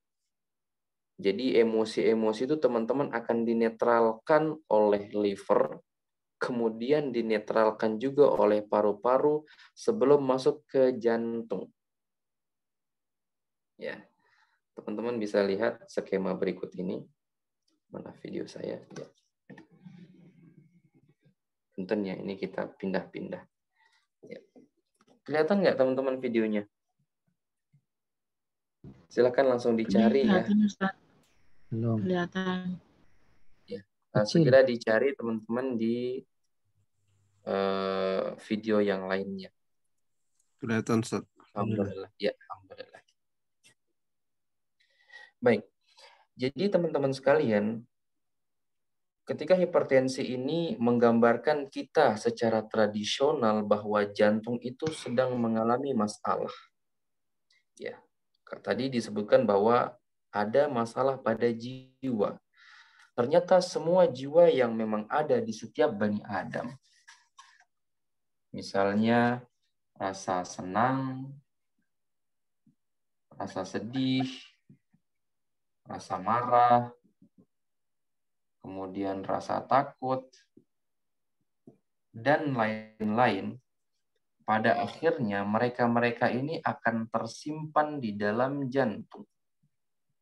Jadi emosi-emosi itu teman-teman akan dinetralkan oleh liver, kemudian dinetralkan juga oleh paru-paru sebelum masuk ke jantung. Ya, teman-teman bisa lihat skema berikut ini. Mana video saya? Ya. Punten ya, ini kita pindah-pindah. Ya. Kelihatan nggak teman-teman videonya? Silakan langsung dicari ya. Kelihatan, Ustaz. Belum. Kelihatan. Ya. Kecil. Segera dicari teman-teman di video yang lainnya. Kelihatan, Ustaz. Alhamdulillah. Ya, alhamdulillah. Baik. Jadi teman-teman sekalian, ketika hipertensi ini menggambarkan kita secara tradisional bahwa jantung itu sedang mengalami masalah. Ya. Tadi disebutkan bahwa ada masalah pada jiwa. Ternyata semua jiwa yang memang ada di setiap Bani Adam, misalnya rasa senang, rasa sedih, rasa marah, kemudian rasa takut, dan lain-lain, pada akhirnya mereka-mereka ini akan tersimpan di dalam jantung.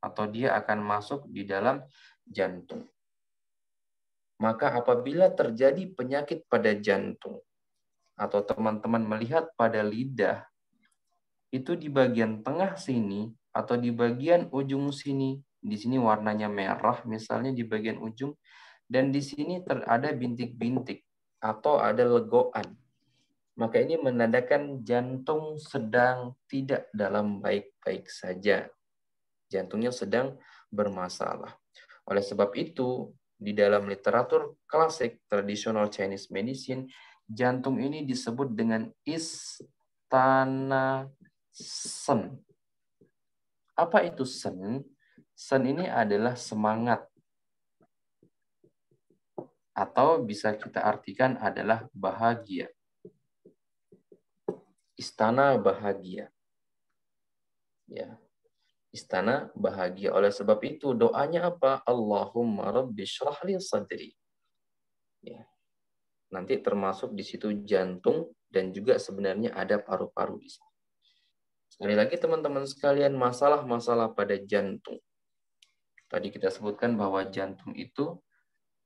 Atau dia akan masuk di dalam jantung. Maka apabila terjadi penyakit pada jantung, atau teman-teman melihat pada lidah, itu di bagian tengah sini, atau di bagian ujung sini, di sini warnanya merah misalnya di bagian ujung, dan di sini ada bintik-bintik, atau ada legoan. Maka ini menandakan jantung sedang tidak dalam baik-baik saja. Jantungnya sedang bermasalah. Oleh sebab itu, di dalam literatur klasik tradisional Chinese medicine, jantung ini disebut dengan istana Shen. Apa itu Shen? Shen ini adalah semangat. Atau bisa kita artikan adalah bahagia. Istana bahagia. Ya. Istana bahagia. Oleh sebab itu doanya apa? Allahumma rabbi syrah li sadri. Ya. Nanti termasuk di situ jantung dan juga sebenarnya ada paru-paru di sana. Sekali lagi teman-teman sekalian, masalah-masalah pada jantung. Tadi kita sebutkan bahwa jantung itu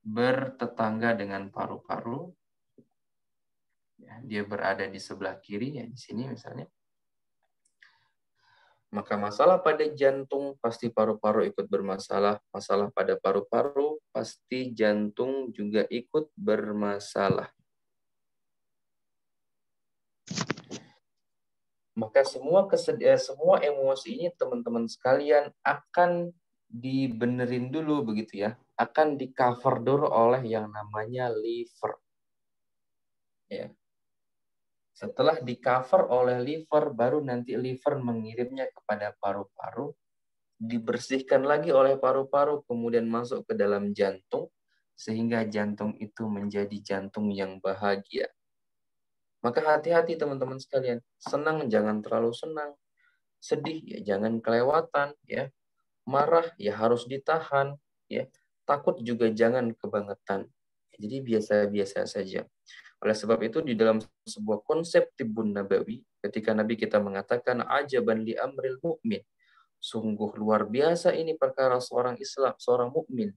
bertetangga dengan paru-paru. Ya, dia berada di sebelah kiri, ya di sini misalnya. Maka masalah pada jantung pasti paru-paru ikut bermasalah. Masalah pada paru-paru pasti jantung juga ikut bermasalah. Maka semua semua emosi ini teman-teman sekalian akan dibenerin dulu begitu ya. Akan di-cover dulu oleh yang namanya liver. Ya. Setelah di-cover oleh liver, baru nanti liver mengirimnya kepada paru-paru, dibersihkan lagi oleh paru-paru, kemudian masuk ke dalam jantung, sehingga jantung itu menjadi jantung yang bahagia. Maka hati-hati teman-teman sekalian, senang jangan terlalu senang, sedih ya jangan kelewatan, ya marah ya harus ditahan, ya takut juga jangan kebangetan. Jadi biasa-biasa saja. Oleh sebab itu di dalam sebuah konsep tibbun nabawi, ketika Nabi kita mengatakan ajaban li amril mu'min, sungguh luar biasa ini perkara seorang Islam, seorang mukmin.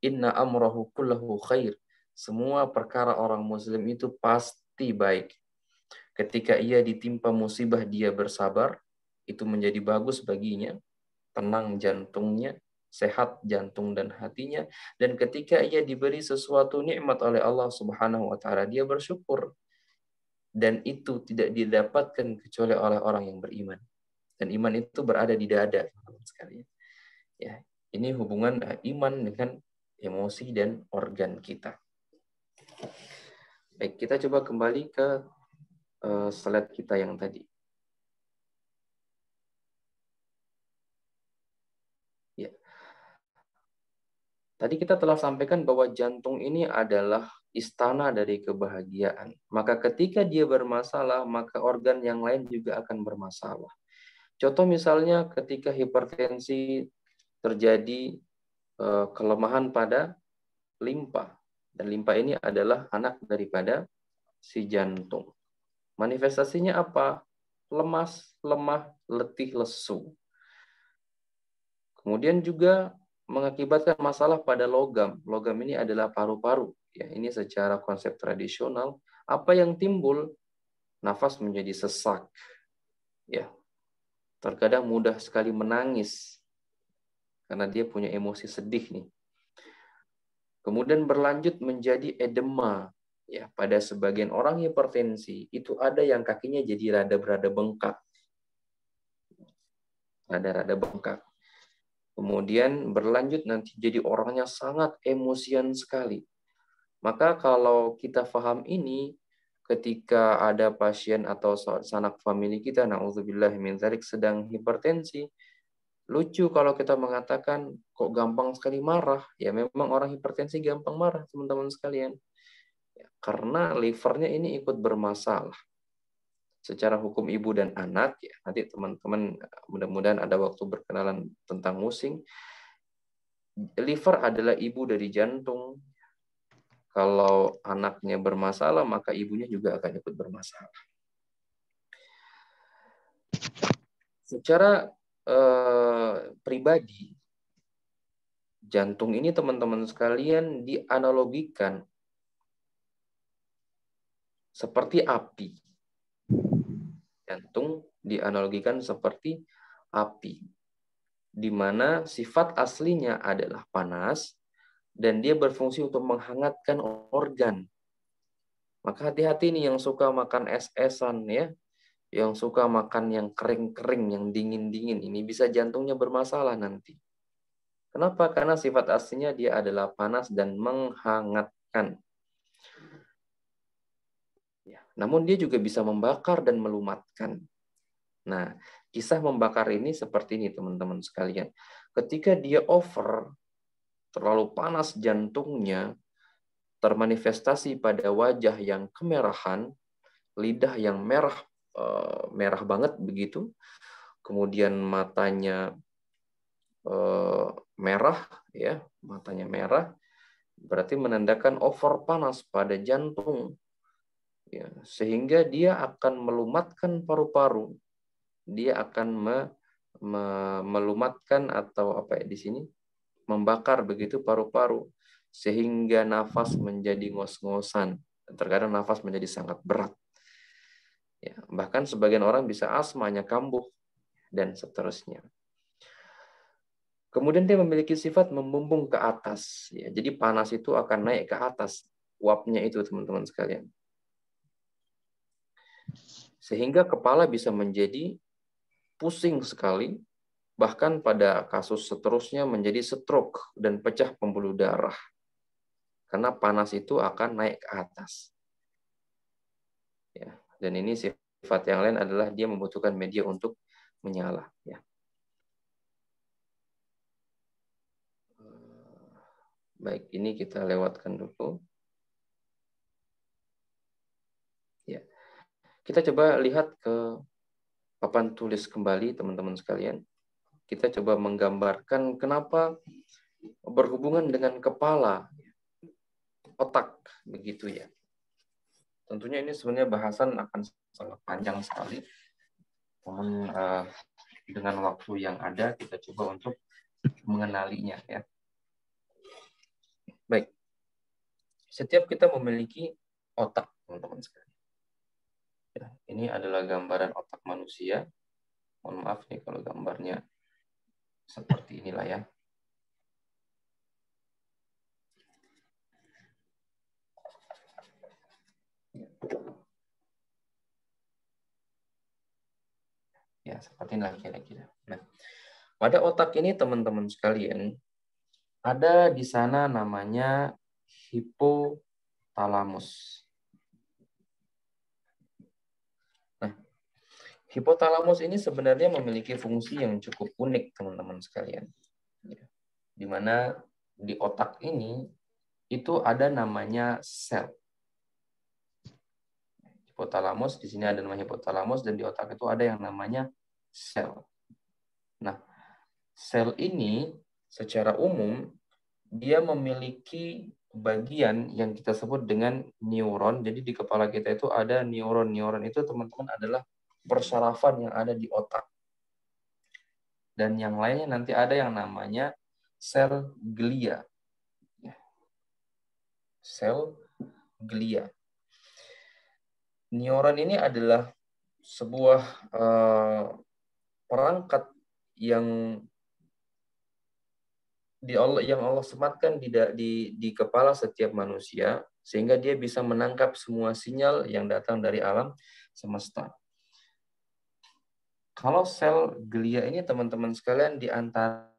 Inna amrahu kullahu khair. Semua perkara orang muslim itu pasti baik. Ketika ia ditimpa musibah dia bersabar, itu menjadi bagus baginya, tenang jantungnya, sehat jantung dan hatinya, dan ketika ia diberi sesuatu nikmat oleh Allah Subhanahu wa taala, dia bersyukur. Dan itu tidak didapatkan kecuali oleh orang yang beriman. Dan iman itu berada di dada, teman-teman sekalian. Ya, ini hubungan iman dengan emosi dan organ kita. Baik, kita coba kembali ke slide kita yang tadi. Ya. Tadi kita telah sampaikan bahwa jantung ini adalah istana dari kebahagiaan. Maka ketika dia bermasalah, maka organ yang lain juga akan bermasalah. Contoh misalnya ketika hipertensi terjadi kelemahan pada limpa. Dan limpa ini adalah anak daripada si jantung. Manifestasinya apa? Lemas, lemah, letih, lesu. Kemudian juga mengakibatkan masalah pada logam. Logam ini adalah paru-paru. Ya, ini secara konsep tradisional. Apa yang timbul? Nafas menjadi sesak. Ya, terkadang mudah sekali menangis karena dia punya emosi sedih nih. Kemudian berlanjut menjadi edema. Ya, pada sebagian orang hipertensi itu ada yang kakinya jadi rada-rada bengkak. Rada-rada bengkak. Kemudian berlanjut nanti jadi orangnya sangat emosian sekali. Maka kalau kita paham ini, ketika ada pasien atau sanak famili kita, na'udzubillah min dzalik, sedang hipertensi, lucu kalau kita mengatakan kok gampang sekali marah. Ya memang orang hipertensi gampang marah, teman-teman sekalian. Ya, karena livernya ini ikut bermasalah. Secara hukum ibu dan anak, ya nanti teman-teman mudah-mudahan ada waktu berkenalan tentang musing. Liver adalah ibu dari jantung. Kalau anaknya bermasalah, maka ibunya juga akan ikut bermasalah. Secara pribadi, jantung ini teman-teman sekalian dianalogikan seperti api. Jantung dianalogikan seperti api, di mana sifat aslinya adalah panas, dan dia berfungsi untuk menghangatkan organ. Maka hati-hati nih yang suka makan es-esan ya, yang suka makan yang kering-kering, yang dingin-dingin, ini bisa jantungnya bermasalah nanti. Kenapa? Karena sifat aslinya dia adalah panas dan menghangatkan. Ya, namun dia juga bisa membakar dan melumatkan. Nah, kisah membakar ini seperti ini teman-teman sekalian. Ketika dia over, terlalu panas jantungnya, termanifestasi pada wajah yang kemerahan, lidah yang merah banget begitu, kemudian matanya merah, ya, matanya merah, berarti menandakan over panas pada jantung, ya, sehingga dia akan melumatkan paru-paru, dia akan melumatkan atau apa ya di sini, membakar begitu paru-paru, sehingga nafas menjadi ngos-ngosan, terkadang nafas menjadi sangat berat. Ya, bahkan sebagian orang bisa asmanya kambuh dan seterusnya. Kemudian dia memiliki sifat membumbung ke atas. Ya, jadi panas itu akan naik ke atas uapnya itu, teman-teman sekalian. Sehingga kepala bisa menjadi pusing sekali, bahkan pada kasus seterusnya menjadi stroke dan pecah pembuluh darah. Karena panas itu akan naik ke atas. Ya, dan ini sifat yang lain adalah dia membutuhkan media untuk menyala. Ya. Baik, ini kita lewatkan dulu. Ya. Kita coba lihat ke papan tulis kembali, teman-teman sekalian. Kita coba menggambarkan kenapa berhubungan dengan kepala, otak, begitu ya. Tentunya ini sebenarnya bahasan akan sangat panjang sekali. Namun dengan waktu yang ada, kita coba untuk mengenalinya, ya. Baik. Setiap kita memiliki otak, teman-teman sekalian. Ya, ini adalah gambaran otak manusia. Mohon maaf nih kalau gambarnya seperti inilah ya. Ya, seperti inilah kira-kira. Nah, pada otak ini teman-teman sekalian, ada di sana namanya hipotalamus. Nah, hipotalamus ini sebenarnya memiliki fungsi yang cukup unik, teman-teman sekalian. Di mana di otak ini itu ada namanya sel. Hipotalamus, di sini ada namanya hipotalamus, dan di otak itu ada yang namanya sel. Nah, sel ini secara umum dia memiliki bagian yang kita sebut dengan neuron. Jadi di kepala kita itu ada neuron. Neuron itu, teman-teman, adalah persarafan yang ada di otak. Dan yang lainnya nanti ada yang namanya sel glia. Sel glia. Neuron ini adalah sebuah perangkat yang Allah sematkan di kepala setiap manusia, sehingga dia bisa menangkap semua sinyal yang datang dari alam semesta. Kalau sel glia ini, teman-teman sekalian, di antaranya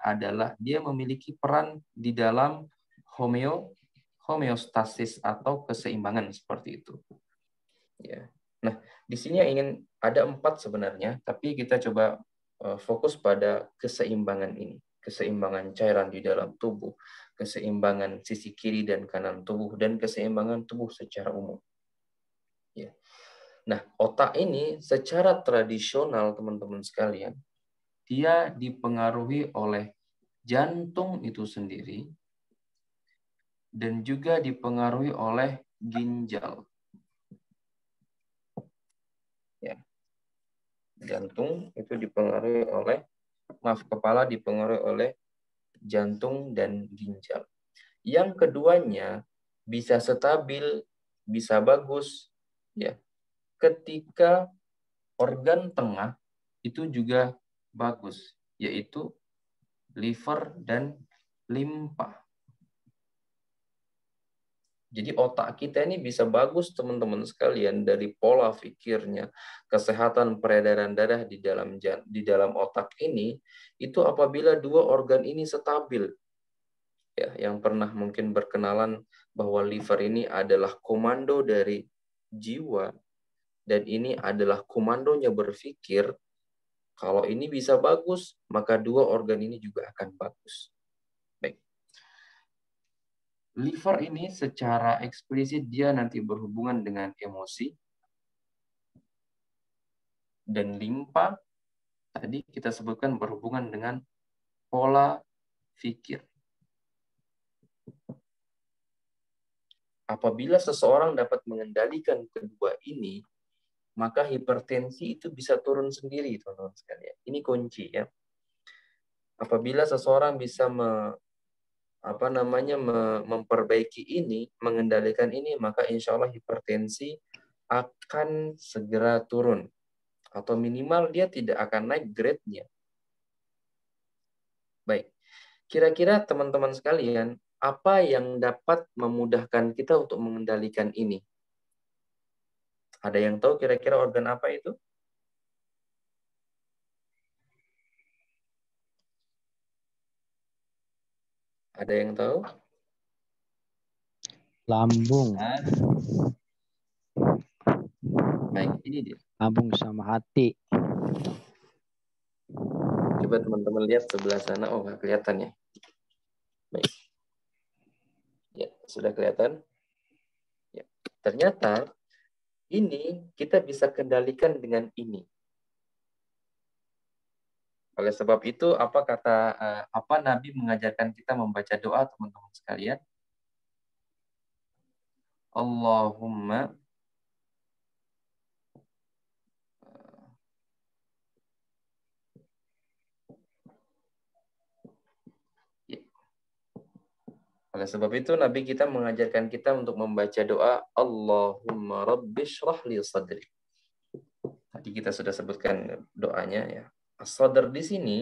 adalah dia memiliki peran di dalam homeostasis atau keseimbangan seperti itu. Ya. Nah, di sini ingin ada 4 sebenarnya, tapi kita coba fokus pada keseimbangan ini, keseimbangan cairan di dalam tubuh, keseimbangan sisi kiri dan kanan tubuh, dan keseimbangan tubuh secara umum. Ya. Nah, otak ini secara tradisional, teman-teman sekalian, dia dipengaruhi oleh jantung itu sendiri, dan juga dipengaruhi oleh ginjal. Ya. Jantung itu dipengaruhi oleh, kepala dipengaruhi oleh jantung dan ginjal. Yang keduanya bisa stabil, bisa bagus, ya, ketika organ tengah itu juga bagus, yaitu liver dan limpa. Jadi otak kita ini bisa bagus, teman-teman sekalian, dari pola pikirnya, kesehatan peredaran darah di dalam otak ini, itu apabila 2 organ ini stabil. Ya, yang pernah mungkin berkenalan bahwa liver ini adalah komando dari jiwa, dan ini adalah komandonya berpikir. Kalau ini bisa bagus, maka 2 organ ini juga akan bagus. Baik. liver ini secara eksplisit dia nanti berhubungan dengan emosi, dan limpa tadi kita sebutkan berhubungan dengan pola pikir. Apabila seseorang dapat mengendalikan kedua ini, maka hipertensi itu bisa turun sendiri, teman-teman sekalian. Ini kunci ya. Apabila seseorang bisa memperbaiki ini, mengendalikan ini, maka insya Allah hipertensi akan segera turun. Atau minimal dia tidak akan naik grade-nya. Baik, kira-kira teman-teman sekalian, apa yang dapat memudahkan kita untuk mengendalikan ini? Ada yang tahu kira-kira organ apa itu? Ada yang tahu? Lambung. Baik, ini dia. Lambung sama hati. Coba teman-teman lihat sebelah sana. Oh, nggak kelihatan ya. Baik. Ya, sudah kelihatan? Ya. Ternyata ini kita bisa kendalikan dengan ini. Oleh sebab itu, apa Nabi mengajarkan kita membaca doa, teman-teman sekalian? Allahumma Oleh sebab itu, Nabi kita mengajarkan kita untuk membaca doa Allahumma rabbi shrah li sadri. Tadi kita sudah sebutkan doanya ya. As-sadr di sini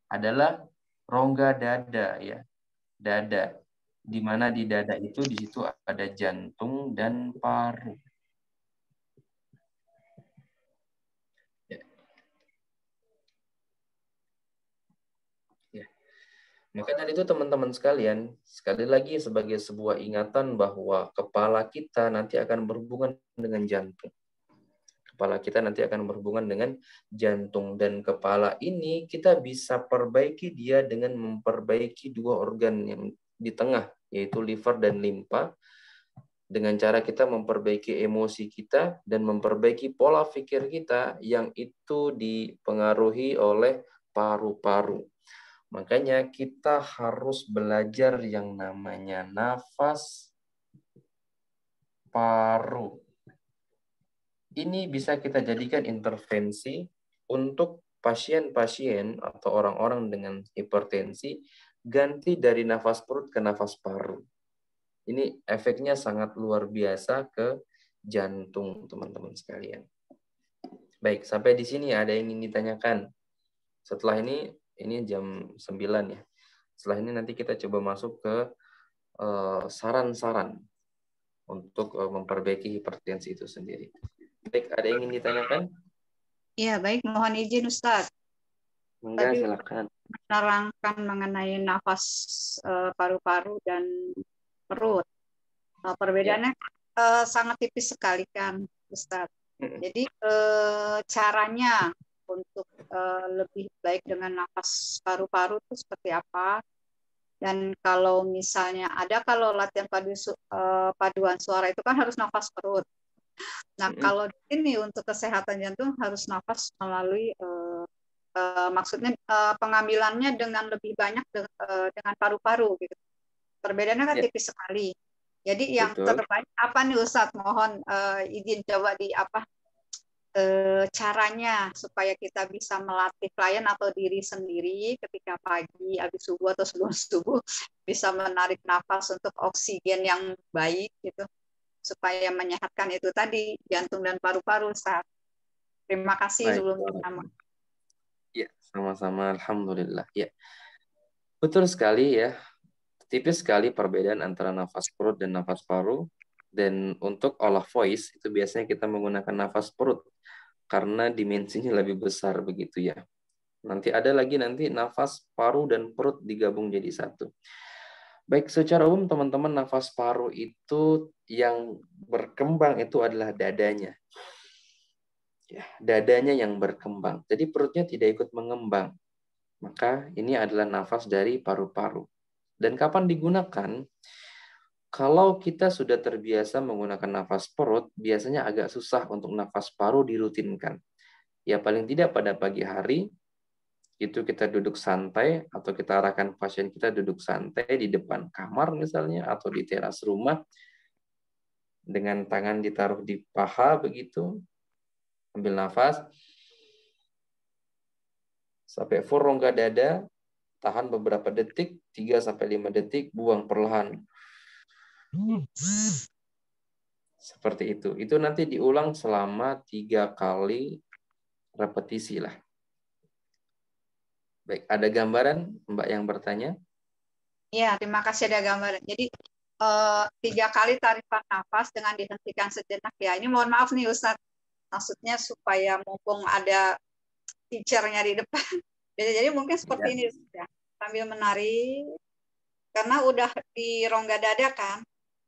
adalah rongga dada ya. Dada. Di mana di dada itu di situ ada jantung dan paru. Ya. Ya. Maka dari itu teman-teman sekalian, sekali lagi sebagai sebuah ingatan bahwa kepala kita nanti akan berhubungan dengan jantung. Kepala kita nanti akan berhubungan dengan jantung. Dan kepala ini kita bisa perbaiki dia dengan memperbaiki dua organ yang di tengah, yaitu liver dan limpa. Dengan cara kita memperbaiki emosi kita dan memperbaiki pola pikir kita yang itu dipengaruhi oleh paru-paru. Makanya kita harus belajar yang namanya nafas paru. Ini bisa kita jadikan intervensi untuk pasien-pasien atau orang-orang dengan hipertensi, ganti dari nafas perut ke nafas paru. Ini efeknya sangat luar biasa ke jantung, teman-teman sekalian. Baik, sampai di sini ada yang ingin ditanyakan. Setelah ini jam 9 ya. Setelah ini nanti kita coba masuk ke saran-saran untuk memperbaiki hipertensi itu sendiri. Baik, ada yang ingin ditanyakan? Iya, baik. Mohon izin, Ustadz. Enggak, Tadi silakan. menerangkan mengenai nafas paru-paru dan perut. Perbedaannya sangat tipis sekali kan, Ustadz. Jadi caranya untuk lebih baik dengan nafas paru-paru itu seperti apa? Dan kalau misalnya kalau latihan paduan suara itu kan harus nafas perut. Nah, kalau ini untuk kesehatan jantung harus nafas melalui maksudnya pengambilannya dengan lebih banyak dengan paru-paru gitu. Perbedaannya kan tipis sekali. Jadi yang terbaik apa nih Ustadz? Mohon izin coba caranya supaya kita bisa melatih klien atau diri sendiri ketika pagi, habis subuh atau sebelum subuh bisa menarik nafas untuk oksigen yang baik gitu. Supaya menyehatkan itu tadi jantung dan paru-paru, Ustaz. Terima kasih sebelumnya. Ya, sama-sama. Alhamdulillah. Ya, betul sekali ya. Tipis sekali perbedaan antara nafas perut dan nafas paru. Dan untuk olah voice itu biasanya kita menggunakan nafas perut karena dimensinya lebih besar begitu ya. Nanti ada lagi nafas paru dan perut digabung jadi satu. Baik, secara umum teman-teman nafas paru itu yang berkembang itu adalah dadanya. Ya, dadanya yang berkembang. Jadi perutnya tidak ikut mengembang. Maka ini adalah nafas dari paru-paru. Dan kapan digunakan? Kalau kita sudah terbiasa menggunakan nafas perut, biasanya agak susah untuk nafas paru dirutinkan. Ya paling tidak pada pagi hari, itu kita duduk santai, atau kita arahkan pasien kita duduk santai di depan kamar misalnya, atau di teras rumah, dengan tangan ditaruh di paha begitu, ambil nafas, sampai full rongga dada, tahan beberapa detik, 3-5 detik, buang perlahan. Seperti itu. Itu nanti diulang selama 3 kali repetisi lah. Baik, ada gambaran Mbak yang bertanya? Ya, terima kasih ada gambaran. Jadi 3 kali tarikan nafas dengan dihentikan sejenak ya. Ini mohon maaf nih Ustadz. Maksudnya supaya mumpung ada teacher-nya di depan. Jadi mungkin seperti ini ya. Sambil menari, karena udah di rongga dada kan.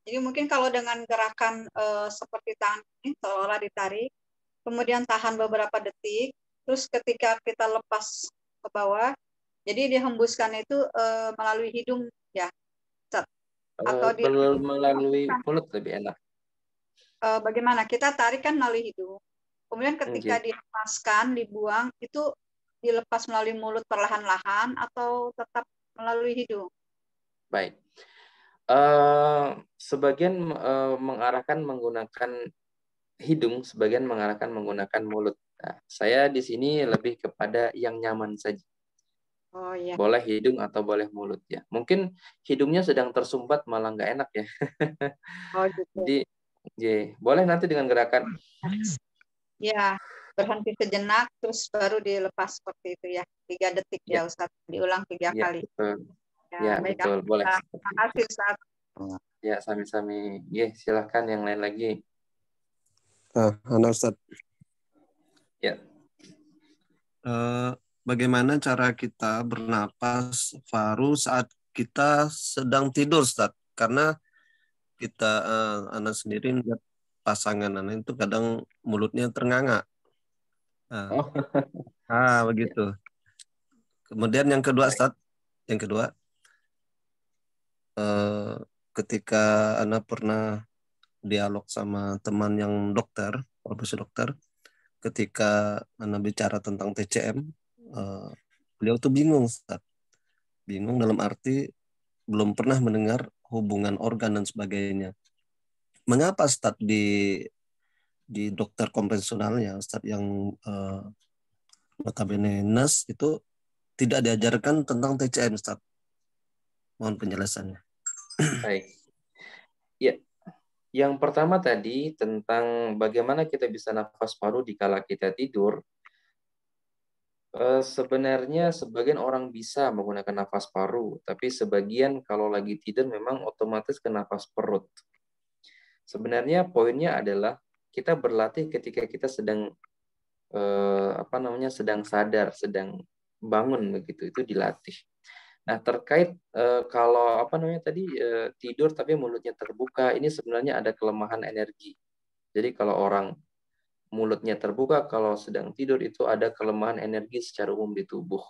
Jadi mungkin kalau dengan gerakan seperti tangan ini seolah ditarik, kemudian tahan beberapa detik, terus ketika kita lepas ke bawah, jadi dihembuskan itu melalui hidung ya, atau melalui mulut lebih enak. Bagaimana? Kita tarik kan melalui hidung, kemudian ketika dilepaskan, dibuang, itu dilepas melalui mulut perlahan-lahan atau tetap melalui hidung? Baik. Sebagian mengarahkan menggunakan hidung, sebagian mengarahkan menggunakan mulut. Nah, saya di sini lebih kepada yang nyaman saja. Oh, iya. Boleh hidung atau boleh mulut ya. Mungkin hidungnya sedang tersumbat malah nggak enak ya. Oh, gitu. Jadi, boleh nanti dengan gerakan. Ya, berhenti sejenak, terus baru dilepas seperti itu ya. 3 detik ya, Ustaz. Diulang 3 kali. Betul. Ya, baik, betul. Boleh. Terima kasih, Ustaz. Ya, sami-sami. Silahkan yang lain lagi. Ana Ustaz. Ya. Bagaimana cara kita bernapas Faru saat kita sedang tidur, Ustaz? Karena kita, Ana sendiri lihat pasangan Ana itu kadang mulutnya ternganga. Begitu. Kemudian yang kedua, Ustaz, ketika Ana pernah dialog sama teman yang dokter, profesi dokter, ketika Ana bicara tentang TCM, beliau tuh bingung, Ustaz. Bingung dalam arti belum pernah mendengar hubungan organ dan sebagainya. Mengapa Ustaz di dokter konvensionalnya, Ustaz yang notabene nurse itu tidak diajarkan tentang TCM, Ustaz? Mohon penjelasannya. Baik. Ya. Yang pertama tadi tentang bagaimana kita bisa nafas paru di kala kita tidur. Sebenarnya sebagian orang bisa menggunakan nafas paru, tapi sebagian kalau lagi tidur memang otomatis ke nafas perut. Sebenarnya poinnya adalah kita berlatih ketika kita sedang sedang sadar, sedang bangun begitu, itu dilatih. Nah, terkait kalau tidur tapi mulutnya terbuka, ini sebenarnya ada kelemahan energi. Jadi kalau orang mulutnya terbuka kalau sedang tidur itu ada kelemahan energi secara umum di tubuh.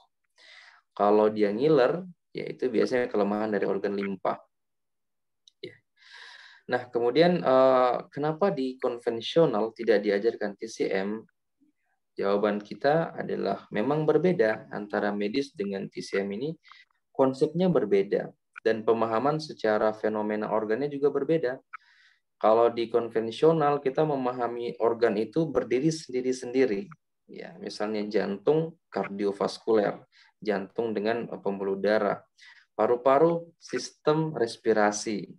Kalau dia ngiler, ya itu biasanya kelemahan dari organ limpa. Ya. Nah, kemudian kenapa di konvensional tidak diajarkan TCM? Jawaban kita adalah memang berbeda antara medis dengan TCM ini. Konsepnya berbeda dan pemahaman secara fenomena organnya juga berbeda. Kalau di konvensional kita memahami organ itu berdiri sendiri-sendiri. Ya, misalnya jantung kardiovaskuler, jantung dengan pembuluh darah, paru-paru sistem respirasi,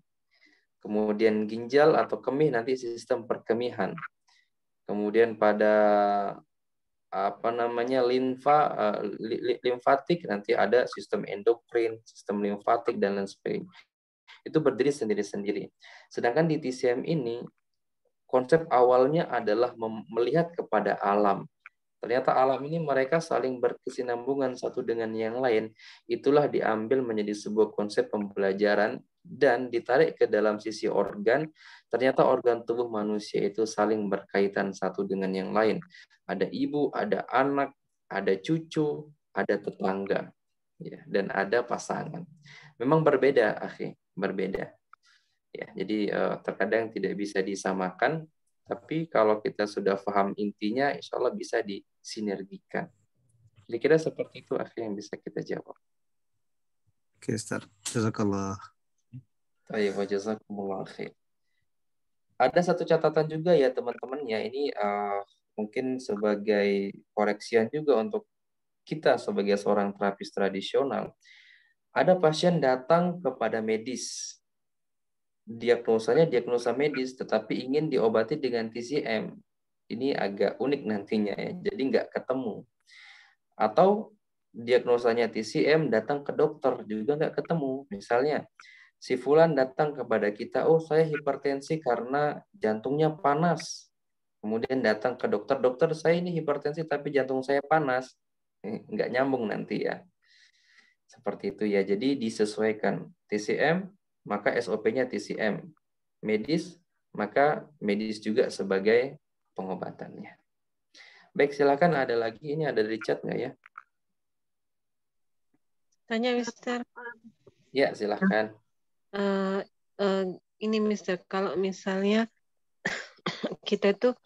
kemudian ginjal atau kemih nanti sistem perkemihan. Kemudian pada limfatik nanti ada sistem endokrin, sistem limfatik dan lain sebagainya. Itu berdiri sendiri-sendiri. Sedangkan di TCM ini konsep awalnya adalah melihat kepada alam. Ternyata alam ini mereka saling berkesinambungan satu dengan yang lain. Itulah diambil menjadi sebuah konsep pembelajaran dan ditarik ke dalam sisi organ. Ternyata organ tubuh manusia itu saling berkaitan satu dengan yang lain. Ada ibu, ada anak, ada cucu, ada tetangga, ya, dan ada pasangan. Memang berbeda, berbeda. Ya, jadi terkadang tidak bisa disamakan, tapi kalau kita sudah paham intinya, insya Allah bisa disinergikan. Kira-kira seperti itu yang bisa kita jawab. Oke, Ustaz. Jazakallah. Baik, wa jazakumullah khair. Ada satu catatan juga ya teman-teman ya, ini mungkin sebagai koreksian juga untuk kita sebagai seorang terapis tradisional. Ada pasien datang kepada medis, diagnosanya diagnosa medis, tetapi ingin diobati dengan TCM. Ini agak unik nantinya ya, jadi nggak ketemu. Atau diagnosanya TCM, datang ke dokter juga nggak ketemu. Misalnya, si Fulan datang kepada kita, oh saya hipertensi karena jantungnya panas. Kemudian datang ke dokter, dokter saya ini hipertensi tapi jantung saya panas. Nggak nyambung nanti ya. Seperti itu ya, jadi disesuaikan. TCM, maka SOP-nya TCM. Medis, maka medis juga sebagai pengobatannya. Baik, silakan ada lagi. Ini ada di chat nggak ya? Tanya, Mister. Ya, silakan. Ini, Mister, kalau misalnya kita tuh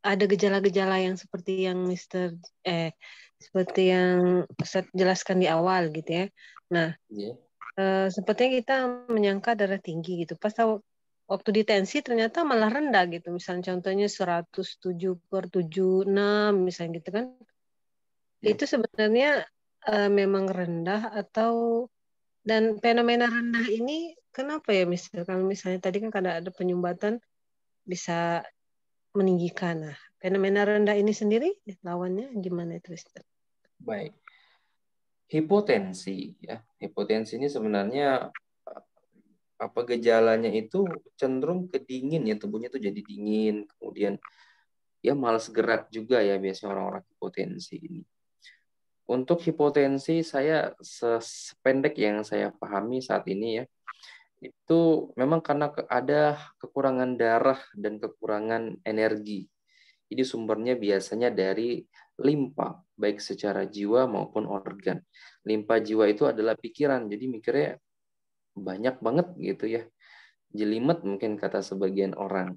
ada gejala-gejala yang seperti yang seperti yang Ustaz jelaskan di awal gitu ya. Nah, sepertinya kita menyangka darah tinggi gitu. Pas tahu waktu ditensi ternyata malah rendah gitu. Misalnya contohnya 107/76 misalnya gitu kan. Itu sebenarnya memang rendah atau, dan fenomena rendah ini kenapa ya Mister? Kalau misalnya tadi kan ada penyumbatan bisa meninggikan. Nah, fenomena rendah ini sendiri lawannya gimana itu, Mister? Baik. Hipotensi ya. Hipotensi ini sebenarnya apa gejalanya itu cenderung ke dingin ya, tubuhnya tuh jadi dingin, kemudian ya malas gerak juga ya biasanya orang-orang hipotensi ini. Untuk hipotensi saya sependek yang saya pahami saat ini ya, itu memang karena ada kekurangan darah dan kekurangan energi. Jadi sumbernya biasanya dari limpa, baik secara jiwa maupun organ. Limpa jiwa itu adalah pikiran, jadi mikirnya banyak banget gitu ya. Jelimet mungkin kata sebagian orang.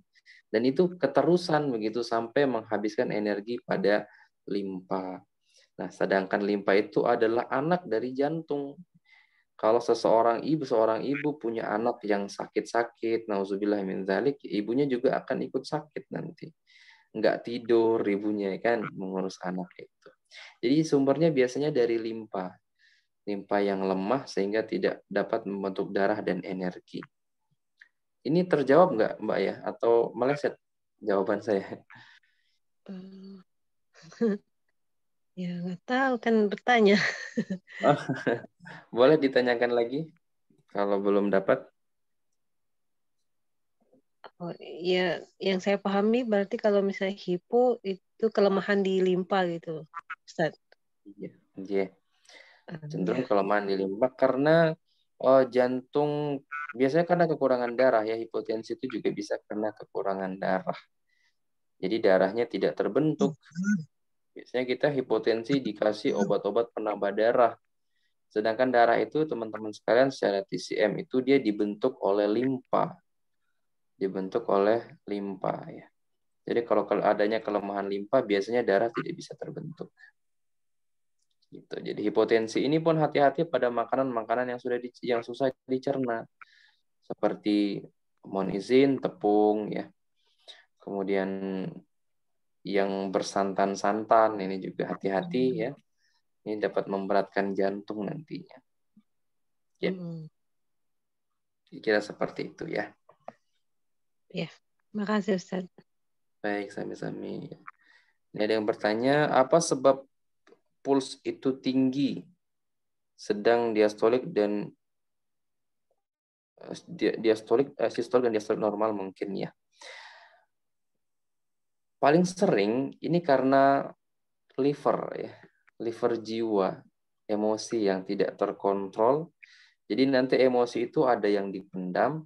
Dan itu keterusan begitu sampai menghabiskan energi pada limpa. Nah, sedangkan limpa itu adalah anak dari jantung. Kalau seorang ibu punya anak yang sakit-sakit, nauzubillah min dzalik, ibunya juga akan ikut sakit nanti. Nggak tidur ibunya kan mengurus anak itu. Jadi sumbernya biasanya dari limpa. Limpa yang lemah sehingga tidak dapat membentuk darah dan energi. Ini terjawab nggak Mbak ya? Atau meleset jawaban saya? Ya nggak tahu kan bertanya. Boleh ditanyakan lagi kalau belum dapat. Oh, ya, yang saya pahami berarti kalau misalnya hipo itu kelemahan di limpa gitu, Ustaz. Iya. Cenderung kelemahan di limpa karena jantung biasanya karena kekurangan darah ya, hipotensi itu juga bisa karena kekurangan darah. Jadi darahnya tidak terbentuk. Biasanya kita hipotensi dikasih obat-obat penambah darah. Sedangkan darah itu teman-teman sekalian secara TCM itu dia dibentuk oleh limpa. Dibentuk oleh limpa ya. Jadi kalau adanya kelemahan limpa biasanya darah tidak bisa terbentuk. Gitu. Jadi hipotensi ini pun hati-hati pada makanan-makanan yang susah dicerna. Seperti mohon izin tepung ya. Kemudian yang bersantan-santan ini juga hati-hati ya. Ini dapat memberatkan jantung nantinya. Ya. Kira seperti itu ya. Ya, makasih Ustaz. Baik, sami-sami. Ini ada yang bertanya, apa sebab puls itu tinggi, sedang diastolik dan sistolik dan diastolik normal mungkin ya. Paling sering ini karena liver ya, liver jiwa, emosi yang tidak terkontrol. Jadi nanti emosi itu ada yang dipendam,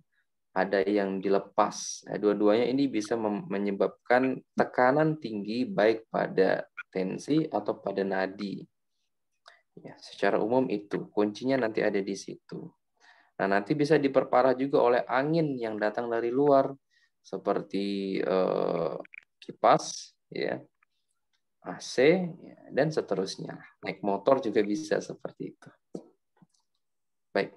ada yang dilepas. Nah, dua-duanya ini bisa menyebabkan tekanan tinggi baik pada tensi atau pada nadi. Ya, secara umum itu kuncinya nanti ada di situ. Nah, nanti bisa diperparah juga oleh angin yang datang dari luar, seperti kipas, ya, AC, ya, dan seterusnya. Naik motor juga bisa seperti itu. Baik.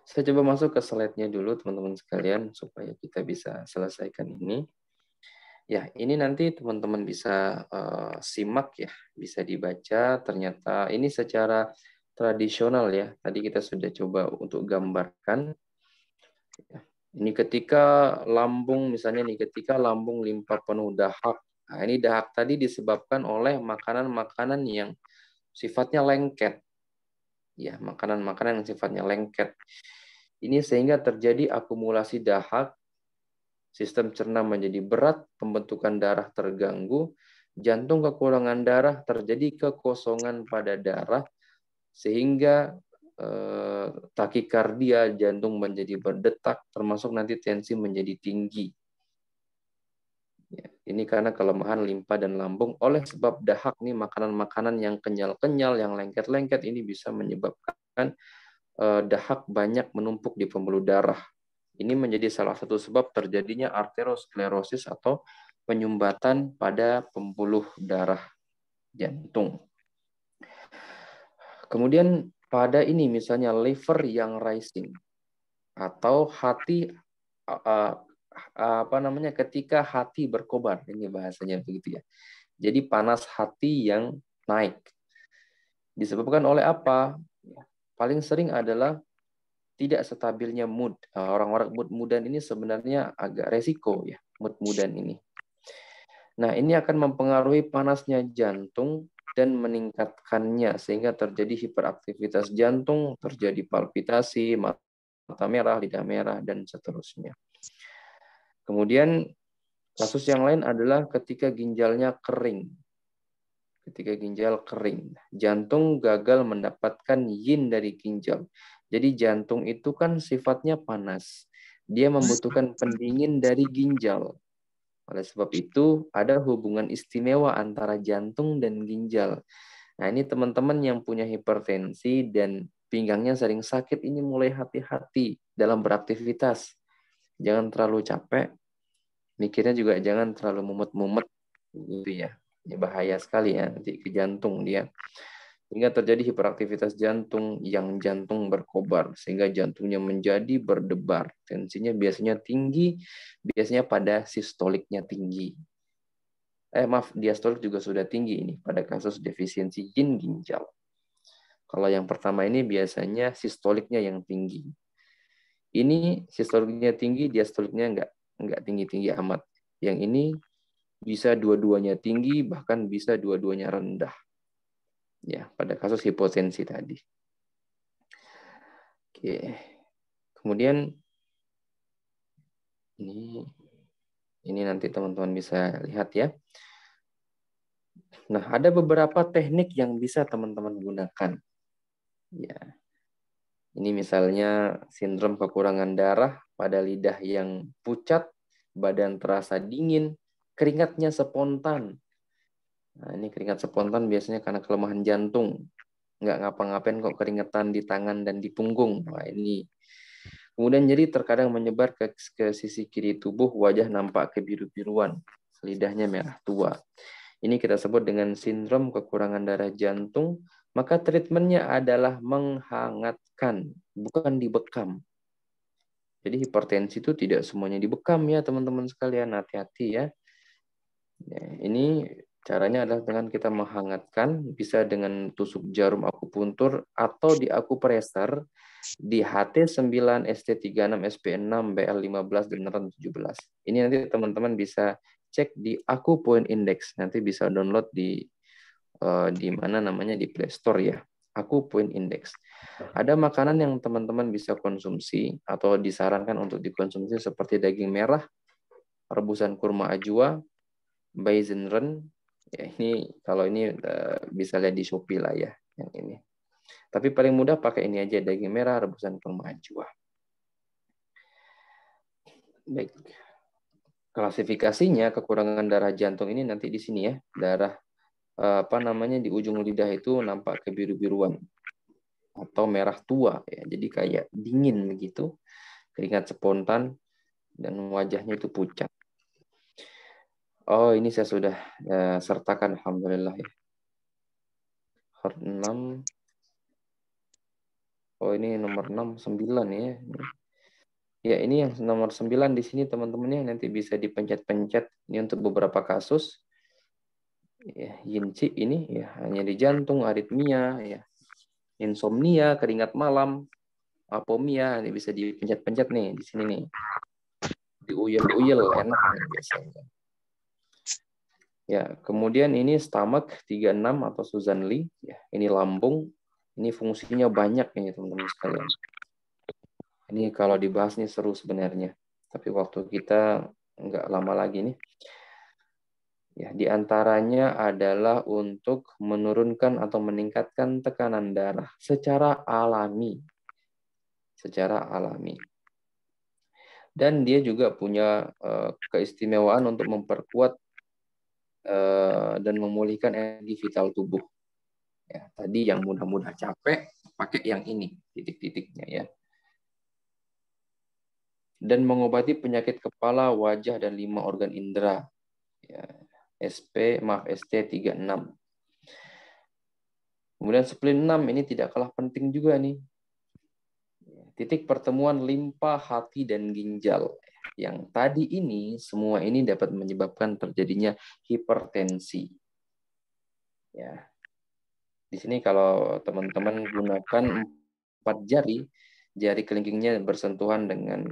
Saya coba masuk ke slide-nya dulu, teman-teman sekalian, supaya kita bisa selesaikan ini. Ya, ini nanti teman-teman bisa simak ya, bisa dibaca. Ternyata ini secara tradisional ya. Tadi kita sudah coba untuk gambarkan. Ini ketika lambung, misalnya nih, ketika lambung limpa penuh dahak. Nah, ini dahak tadi disebabkan oleh makanan-makanan yang sifatnya lengket. Ya, makanan-makanan yang sifatnya lengket. Ini sehingga terjadi akumulasi dahak, sistem cerna menjadi berat, pembentukan darah terganggu, jantung kekurangan darah, terjadi kekosongan pada darah, sehingga takikardia, jantung menjadi berdetak, termasuk nanti tensi menjadi tinggi. Ya, ini karena kelemahan limpa dan lambung oleh sebab dahak nih, makanan-makanan yang kenyal-kenyal, yang lengket-lengket ini bisa menyebabkan dahak banyak menumpuk di pembuluh darah. Ini menjadi salah satu sebab terjadinya arteriosklerosis atau penyumbatan pada pembuluh darah jantung. Kemudian pada ini misalnya liver yang rising atau hati ketika hati berkobar, ini bahasanya begitu ya. Jadi panas hati yang naik. Disebabkan oleh apa? Paling sering adalah tidak stabilnya mood. Orang-orang mood mudan ini sebenarnya agak resiko ya, mood mudan ini. Nah, ini akan mempengaruhi panasnya jantung dan meningkatkannya sehingga terjadi hiperaktivitas jantung, terjadi palpitasi, mata merah, lidah merah, dan seterusnya. Kemudian kasus yang lain adalah ketika ginjalnya kering. Ketika ginjal kering, jantung gagal mendapatkan yin dari ginjal. Jadi jantung itu kan sifatnya panas. Dia membutuhkan pendingin dari ginjal. Oleh sebab itu, ada hubungan istimewa antara jantung dan ginjal. Nah, ini teman-teman yang punya hipertensi dan pinggangnya sering sakit, ini mulai hati-hati dalam beraktivitas. Jangan terlalu capek, mikirnya juga jangan terlalu mumet-mumet, gitu ya. Ini bahaya sekali ya, nanti ke jantung dia. Sehingga terjadi hiperaktivitas jantung, yang jantung berkobar, sehingga jantungnya menjadi berdebar. Tensinya biasanya tinggi, biasanya pada sistoliknya tinggi. Diastolik juga sudah tinggi ini pada kasus defisiensi yin ginjal. Kalau yang pertama ini biasanya sistoliknya yang tinggi. Ini sistoliknya tinggi, diastoliknya enggak tinggi-tinggi amat. Yang ini bisa dua-duanya tinggi, bahkan bisa dua-duanya rendah. Ya, pada kasus hipotensi tadi. Oke. Kemudian ini nanti teman-teman bisa lihat ya. Nah, ada beberapa teknik yang bisa teman-teman gunakan. Ya. Ini misalnya sindrom kekurangan darah pada lidah yang pucat, badan terasa dingin, keringatnya spontan. Nah, ini keringat spontan biasanya karena kelemahan jantung. Nggak ngapa-ngapain kok keringetan di tangan dan di punggung. Wah, ini. Kemudian nyeri terkadang menyebar ke sisi kiri tubuh, wajah nampak kebiru-biruan, lidahnya merah tua. Ini kita sebut dengan sindrom kekurangan darah jantung. Maka treatmentnya adalah menghangatkan, bukan dibekam. Jadi hipertensi itu tidak semuanya dibekam ya teman-teman sekalian, hati-hati ya. Ini caranya adalah dengan kita menghangatkan, bisa dengan tusuk jarum akupuntur atau di akupresser di HT9, ST36, SP6, BL15, dan REN17. Ini nanti teman-teman bisa cek di Akupoint Index. Nanti bisa download di mana namanya di Play Store ya. Akupoint Index. Ada makanan yang teman-teman bisa konsumsi atau disarankan untuk dikonsumsi seperti daging merah, rebusan kurma ajwa, Baizenren, ya ini kalau ini bisa lihat di Shopee lah ya yang ini. Tapi paling mudah pakai ini aja, daging merah, rebusan kurma ajwa. Baik. Klasifikasinya kekurangan darah jantung ini nanti di sini ya. Darah di ujung lidah itu nampak kebiru-biruan. atau merah tua ya. Jadi kayak dingin begitu, keringat spontan dan wajahnya itu pucat. Oh, ini saya sudah sertakan alhamdulillah ya. 6. Oh, ini nomor 6 9 ya. Ya, ini yang nomor 9 di sini teman-temannya, nanti bisa dipencet-pencet. Ini untuk beberapa kasus. Ya, Yinci ini ya hanya di jantung, aritmia, ya. Insomnia, keringat malam, apomia, ini bisa dipencet-pencet nih di sini nih. Diuyel-uyel enak nih biasanya. Ya, kemudian ini stomach 36 atau Susan Lee, ya. Ini lambung. Ini fungsinya banyak nih teman-teman sekalian. Ini kalau dibahas nih seru sebenarnya. Tapi waktu kita nggak lama lagi nih. Ya, di antaranya adalah untuk menurunkan atau meningkatkan tekanan darah secara alami. Secara alami. Dan dia juga punya keistimewaan untuk memperkuat dan memulihkan energi vital tubuh. Ya, tadi yang mudah-mudah capek, pakai yang ini, titik-titiknya ya. Dan mengobati penyakit kepala, wajah, dan 5 organ indera. Ya, ST36. Kemudian spleen 6 ini tidak kalah penting juga nih. Titik pertemuan limpa, hati, dan ginjal. Yang tadi ini, semua ini dapat menyebabkan terjadinya hipertensi. Ya. Di sini kalau teman-teman gunakan 4 jari, jari kelingkingnya bersentuhan dengan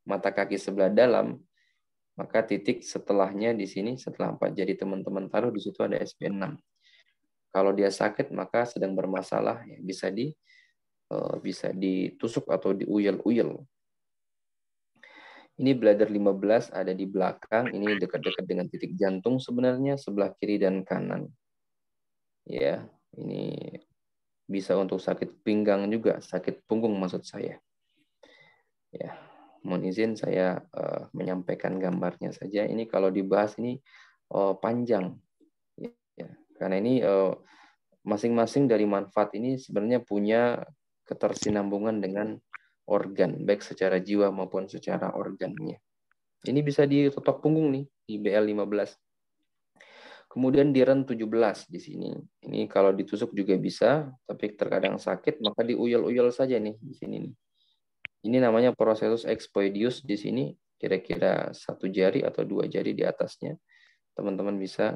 mata kaki sebelah dalam, maka titik setelahnya di sini, setelah 4 jari teman-teman taruh, di situ ada SPN6. Kalau dia sakit, maka sedang bermasalah, ya, bisa ditusuk atau diuyel-uyel. Ini bladder 15 ada di belakang, ini dekat-dekat dengan titik jantung sebenarnya, sebelah kiri dan kanan. Ya, ini bisa untuk sakit pinggang juga, sakit punggung maksud saya. Ya, mohon izin saya menyampaikan gambarnya saja. Ini kalau dibahas ini panjang, ya, karena ini masing-masing dari manfaat ini sebenarnya punya ketersinambungan dengan organ, baik secara jiwa maupun secara organnya. Ini bisa di totok punggung nih, di BL15. Kemudian di REN 17 di sini. Ini kalau ditusuk juga bisa, tapi terkadang sakit, maka diuyel-uyel saja nih di sini nih. Ini namanya processus exploidius di sini, kira-kira 1 jari atau 2 jari di atasnya. Teman-teman bisa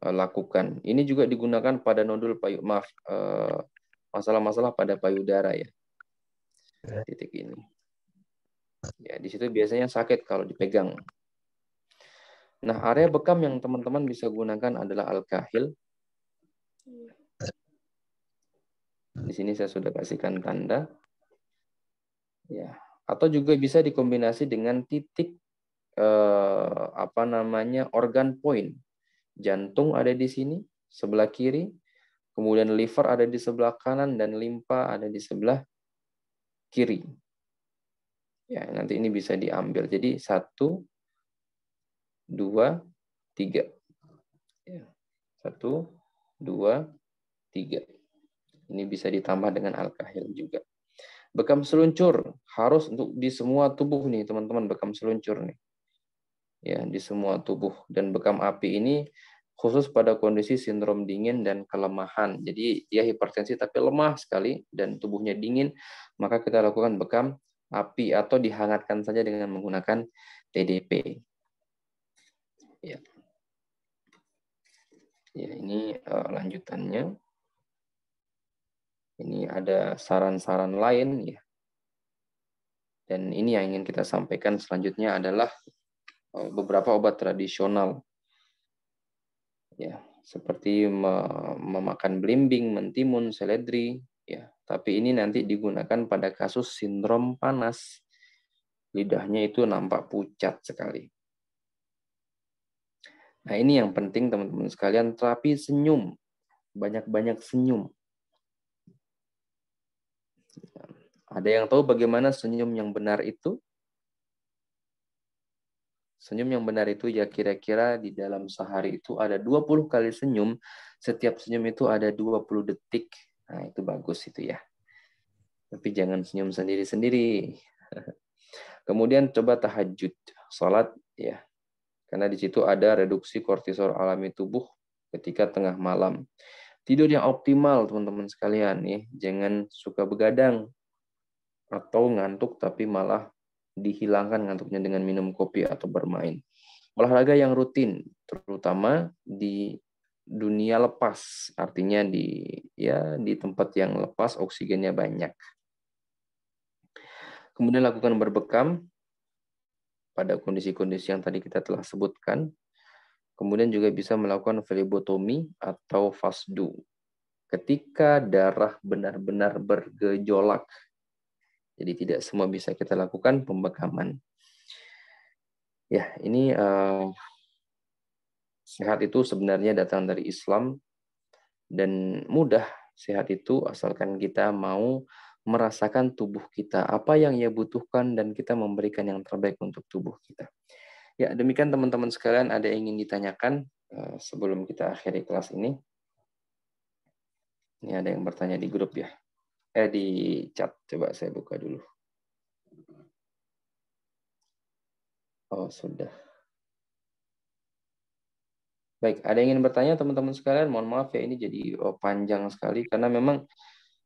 lakukan. Ini juga digunakan pada nodul masalah-masalah pada payudara ya. Titik ini. Ya, di situ biasanya sakit kalau dipegang. Nah, area bekam yang teman-teman bisa gunakan adalah al-kahil. Di sini saya sudah kasihkan tanda. Ya, atau juga bisa dikombinasi dengan titik organ point. Jantung ada di sini sebelah kiri, kemudian liver ada di sebelah kanan dan limpa ada di sebelah kiri. Ya, nanti ini bisa diambil. Jadi 1 2 3. Ya. 1 2 3. Ini bisa ditambah dengan al-kahil juga. Bekam seluncur harus untuk di semua tubuh nih, teman-teman, bekam seluncur nih. Ya, di semua tubuh. Dan bekam api ini khusus pada kondisi sindrom dingin dan kelemahan. Jadi dia hipertensi tapi lemah sekali dan tubuhnya dingin, maka kita lakukan bekam api atau dihangatkan saja dengan menggunakan TDP. Ya. Ya, ini lanjutannya. Ini ada saran-saran lain ya. Dan ini yang ingin kita sampaikan selanjutnya adalah beberapa obat tradisional. Ya, seperti memakan belimbing, mentimun, seledri, ya. Tapi ini nanti digunakan pada kasus sindrom panas. Lidahnya itu nampak pucat sekali. Nah, ini yang penting teman-teman sekalian, terapi senyum. Banyak-banyak senyum. Ada yang tahu bagaimana senyum yang benar itu? Senyum yang benar itu ya kira-kira di dalam sehari itu ada 20 kali senyum. Setiap senyum itu ada 20 detik. Nah, itu bagus itu ya. Tapi jangan senyum sendiri-sendiri. Kemudian coba tahajud, sholat ya. Karena di situ ada reduksi kortisol alami tubuh ketika tengah malam. Tidur yang optimal teman-teman sekalian ya. Jangan suka begadang atau ngantuk tapi malah dihilangkan ngantuknya dengan minum kopi atau bermain. Olahraga yang rutin, terutama di dunia lepas, artinya di tempat yang lepas oksigennya banyak. Kemudian lakukan berbekam pada kondisi-kondisi yang tadi kita telah sebutkan. Kemudian juga bisa melakukan flebotomi atau fasdu ketika darah benar-benar bergejolak. Jadi tidak semua bisa kita lakukan pembekaman. Ya, ini sehat itu sebenarnya datang dari Islam dan mudah. Sehat itu asalkan kita mau merasakan tubuh kita, apa yang ia butuhkan dan kita memberikan yang terbaik untuk tubuh kita. Ya, demikian teman-teman sekalian, ada yang ingin ditanyakan sebelum kita akhiri kelas ini? Ini ada yang bertanya di grup ya. Di chat, coba saya buka dulu. Oh, sudah. Baik, ada yang ingin bertanya teman-teman sekalian? Mohon maaf ya, ini jadi panjang sekali karena memang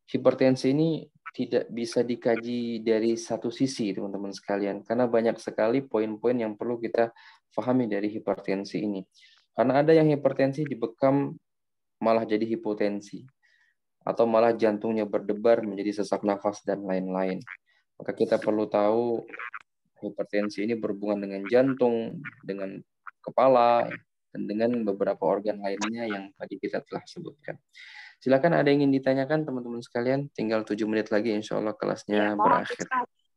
hipertensi ini tidak bisa dikaji dari satu sisi teman-teman sekalian. Karena banyak sekali poin-poin yang perlu kita pahami dari hipertensi ini. Karena ada yang hipertensi dibekam malah jadi hipotensi. Atau malah jantungnya berdebar menjadi sesak nafas dan lain-lain. Maka kita perlu tahu hipertensi ini berhubungan dengan jantung, dengan kepala, dan dengan beberapa organ lainnya yang tadi kita telah sebutkan. Silakan ada yang ingin ditanyakan teman-teman sekalian. Tinggal 7 menit lagi insya Allah kelasnya berakhir.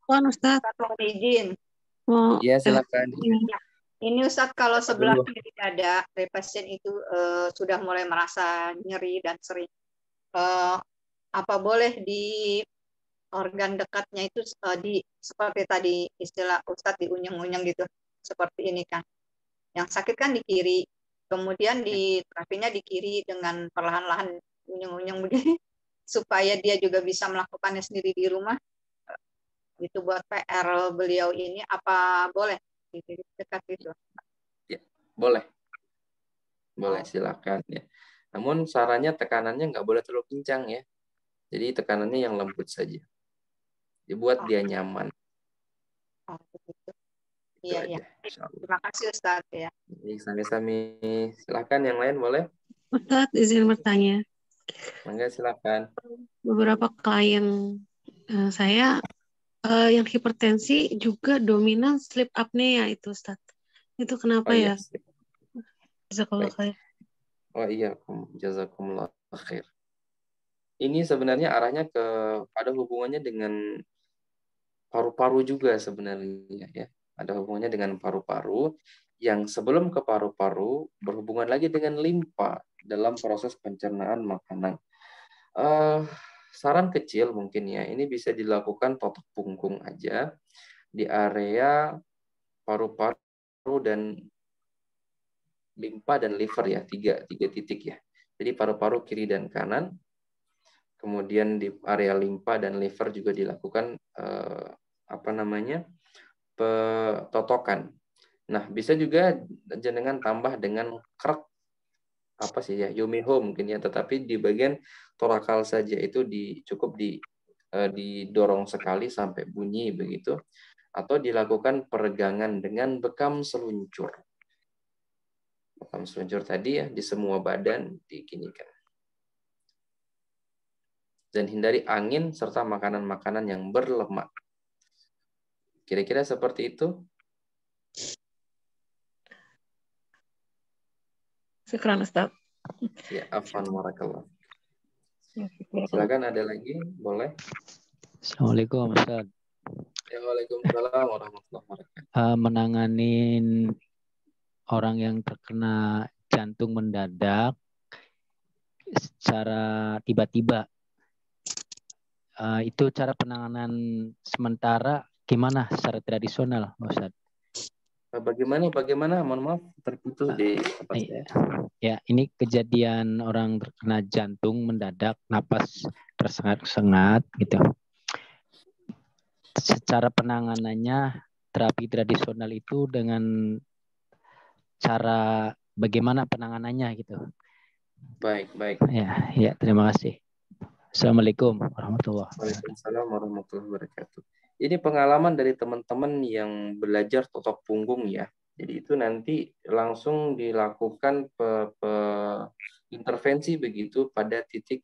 Ustaz. Izin. Ya, silakan. Ini Ustaz, kalau sebelah kiri dada dari pasien itu sudah mulai merasa nyeri dan sering, apa boleh di organ dekatnya itu seperti tadi istilah Ustadz diunyeng-unyeng gitu, seperti ini kan. Yang sakit kan di kiri, kemudian di terapinya di kiri dengan perlahan-lahan unyeng-unyeng begini supaya dia juga bisa melakukannya sendiri di rumah. Itu buat PR beliau ini, apa boleh di dekat itu? Ya, boleh. Boleh, silakan ya. Namun sarannya tekanannya nggak boleh terlalu kencang ya. Jadi tekanannya yang lembut saja. Dibuat dia nyaman. Oh, begitu. Iya, iya. Terima kasih Ustadz ya. Sami-sami. Silakan yang lain boleh. Ustadz izin bertanya. Mangga silakan. Beberapa klien saya yang hipertensi juga dominan sleep apnea itu Ustadz. Itu kenapa ya? Jazakallah khair. Oh iya, jazakumullah khair. Ini sebenarnya arahnya pada hubungannya dengan paru-paru juga sebenarnya ya. Ada hubungannya dengan paru-paru yang sebelum ke paru-paru berhubungan lagi dengan limpa dalam proses pencernaan makanan. Saran kecil mungkin ya, ini bisa dilakukan totok punggung aja di area paru-paru dan limpa dan liver ya, tiga titik ya. Jadi paru-paru kiri dan kanan, kemudian di area limpa dan liver juga dilakukan totokan. Nah, bisa juga jenengan tambah dengan krek Yumiho mungkin ya, tetapi di bagian torakal saja itu cukup didorong sekali sampai bunyi begitu, atau dilakukan peregangan dengan bekam seluncur. Bekam seluncur tadi ya di semua badan diginikan. Dan hindari angin serta makanan-makanan yang berlemak. Kira-kira seperti itu. Syukran Ustaz. Ya, afwan warakallah. Silakan ada lagi, boleh. Assalamualaikum Ustaz. Ya, waalaikumsalam warahmatullahi wabarakatuh. Menanganin orang yang terkena jantung mendadak secara tiba-tiba. Itu cara penanganan sementara gimana secara tradisional, Ustaz? Bagaimana? Mohon maaf, terputus di tempat saya. Ya, ini kejadian orang terkena jantung mendadak, napas tersengat-sengat gitu. secara penanganannya terapi tradisional itu dengan cara bagaimana penanganannya gitu. Baik, baik. Ya, terima kasih. Assalamualaikum warahmatullahi wabarakatuh. Waalaikumsalam warahmatullahi wabarakatuh. Ini pengalaman dari teman-teman yang belajar totok punggung ya. Jadi itu nanti langsung dilakukan intervensi begitu pada titik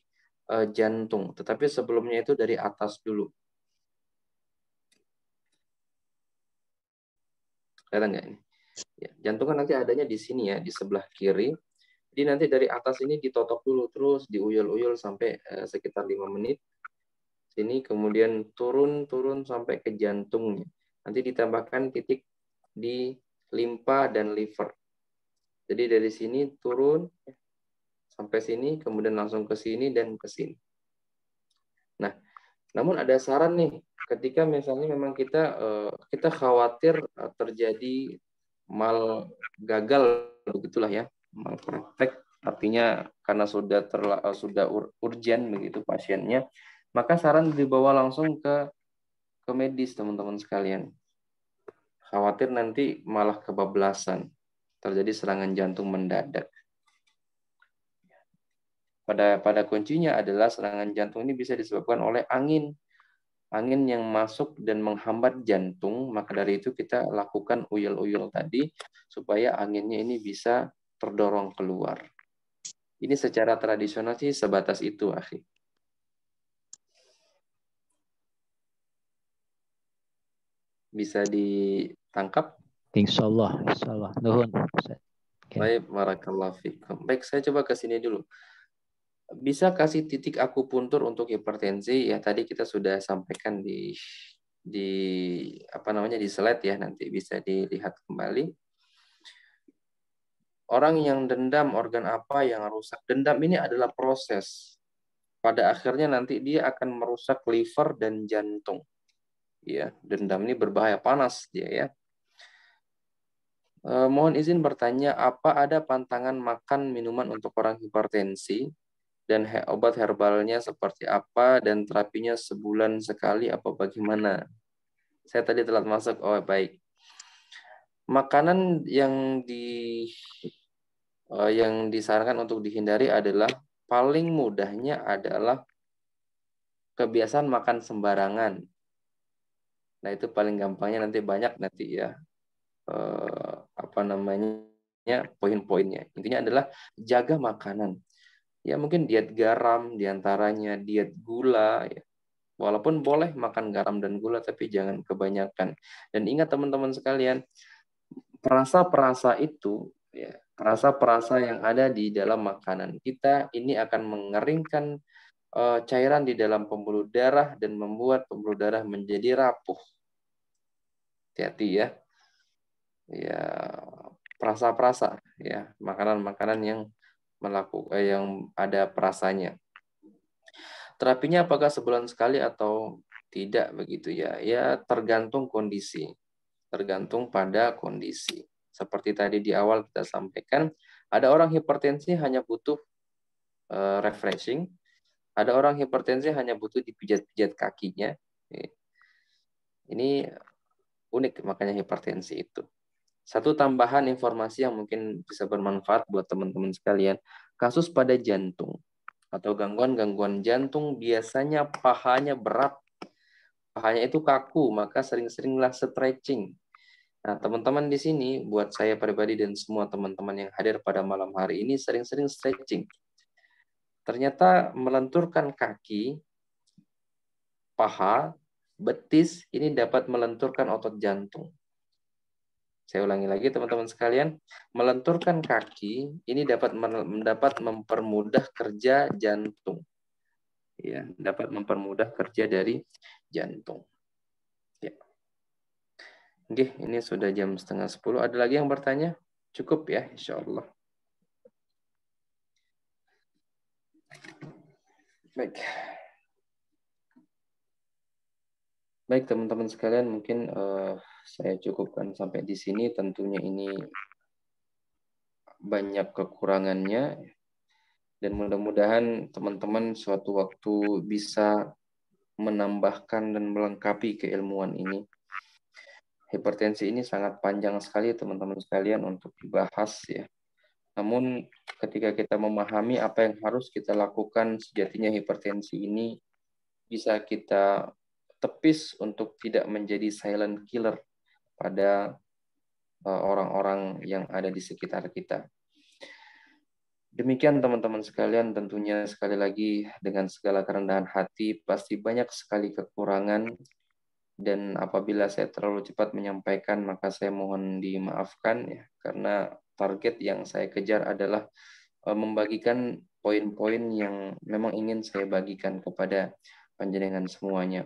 jantung. Tetapi sebelumnya itu dari atas dulu. Kelihatan nggak ini? Ya, jantung kan nanti adanya di sini ya, di sebelah kiri. Jadi nanti dari atas ini ditotok dulu, terus diuyul-uyul sampai sekitar 5 menit. Sini kemudian turun sampai ke jantungnya. Nanti ditambahkan titik di limpa dan liver. Jadi dari sini turun sampai sini, kemudian langsung ke sini dan ke sini. Nah, namun ada saran nih, ketika misalnya memang kita khawatir terjadi mal gagal begitulah ya, malpraktek, artinya karena sudah urgent begitu pasiennya, maka saran dibawa langsung ke medis teman-teman sekalian. Khawatir nanti malah kebablasan, terjadi serangan jantung mendadak. Pada kuncinya adalah serangan jantung ini bisa disebabkan oleh angin yang masuk dan menghambat jantung. Maka dari itu kita lakukan uyul-uyul tadi supaya anginnya ini bisa terdorong keluar. Ini secara tradisional sih sebatas itu, akhi. Bisa ditangkap? Insyaallah. Nuhun. Baik, barakallahu fikum. Baik, saya coba ke sini dulu. Bisa kasih titik akupuntur untuk hipertensi ya, tadi kita sudah sampaikan di di slide ya, nanti bisa dilihat kembali. Orang yang dendam, organ apa yang rusak? Dendam ini adalah proses. Pada akhirnya nanti dia akan merusak liver dan jantung. Ya, dendam ini berbahaya, panas dia ya. Mohon izin bertanya, apa ada pantangan makan minuman untuk orang hipertensi? Dan obat herbalnya seperti apa, dan terapinya sebulan sekali apa bagaimana? Saya tadi telat masuk. Oh, baik. Makanan yang disarankan untuk dihindari adalah, paling mudahnya adalah kebiasaan makan sembarangan. Nah, itu paling gampangnya, nanti banyak nanti ya poin-poinnya. Intinya adalah jaga makanan. Ya mungkin diet garam diantaranya, diet gula ya. Walaupun boleh makan garam dan gula, tapi jangan kebanyakan. Dan ingat teman-teman sekalian, perasa-perasa itu ya, perasa-perasa yang ada di dalam makanan kita ini akan mengeringkan cairan di dalam pembuluh darah dan membuat pembuluh darah menjadi rapuh. Hati-hati ya. Ya, perasa-perasa ya, makanan-makanan yang ada perasanya. Terapinya apakah sebulan sekali atau tidak begitu ya? Ya tergantung kondisi. Tergantung pada kondisi. Seperti tadi di awal kita sampaikan, ada orang hipertensi hanya butuh refreshing. Ada orang hipertensi hanya butuh dipijat-pijat kakinya. Ini unik makanya hipertensi itu. Satu tambahan informasi yang mungkin bisa bermanfaat buat teman-teman sekalian. Kasus pada jantung atau gangguan-gangguan jantung biasanya pahanya berat. Pahanya itu kaku, maka sering-seringlah stretching. Nah, teman-teman di sini, buat saya pribadi dan semua teman-teman yang hadir pada malam hari ini, sering-sering stretching. Ternyata melenturkan kaki, paha, betis, ini dapat melenturkan otot jantung. Saya ulangi lagi teman-teman sekalian, melenturkan kaki ini dapat mempermudah kerja jantung. Ya, dapat mempermudah kerja dari jantung. Ya. Oke, ini sudah jam 9:30. Ada lagi yang bertanya? Cukup ya, insya Allah. Baik. Baik teman-teman sekalian, mungkin saya cukupkan sampai di sini. Tentunya ini banyak kekurangannya, dan mudah-mudahan teman-teman suatu waktu bisa menambahkan dan melengkapi keilmuan ini. Hipertensi ini sangat panjang sekali teman-teman sekalian untuk dibahas ya. Namun ketika kita memahami apa yang harus kita lakukan, sejatinya hipertensi ini bisa kita tepis untuk tidak menjadi silent killer pada orang-orang yang ada di sekitar kita. Demikian teman-teman sekalian, tentunya sekali lagi dengan segala kerendahan hati, pasti banyak sekali kekurangan, dan apabila saya terlalu cepat menyampaikan maka saya mohon dimaafkan ya, karena target yang saya kejar adalah membagikan poin-poin yang memang ingin saya bagikan kepada panjenengan semuanya.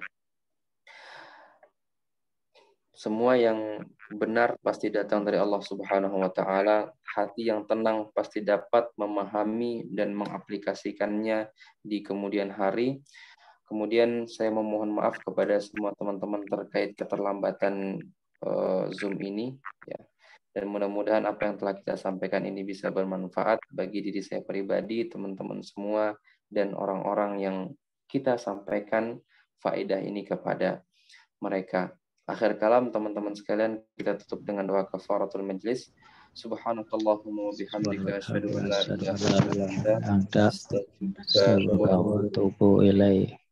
Semua yang benar pasti datang dari Allah Subhanahu wa taala. Hati yang tenang pasti dapat memahami dan mengaplikasikannya di kemudian hari. Kemudian saya memohon maaf kepada semua teman-teman terkait keterlambatan Zoom ini ya. Dan mudah-mudahan apa yang telah kita sampaikan ini bisa bermanfaat bagi diri saya pribadi, teman-teman semua, dan orang-orang yang kita sampaikan faedah ini kepada mereka. Akhir kalam teman-teman sekalian, kita tutup dengan doa kafaratul majlis. Subhanakallahumma wa bihamdika asyhadu an la ilaha illa anta astaghfiruka wa atubu ilaik.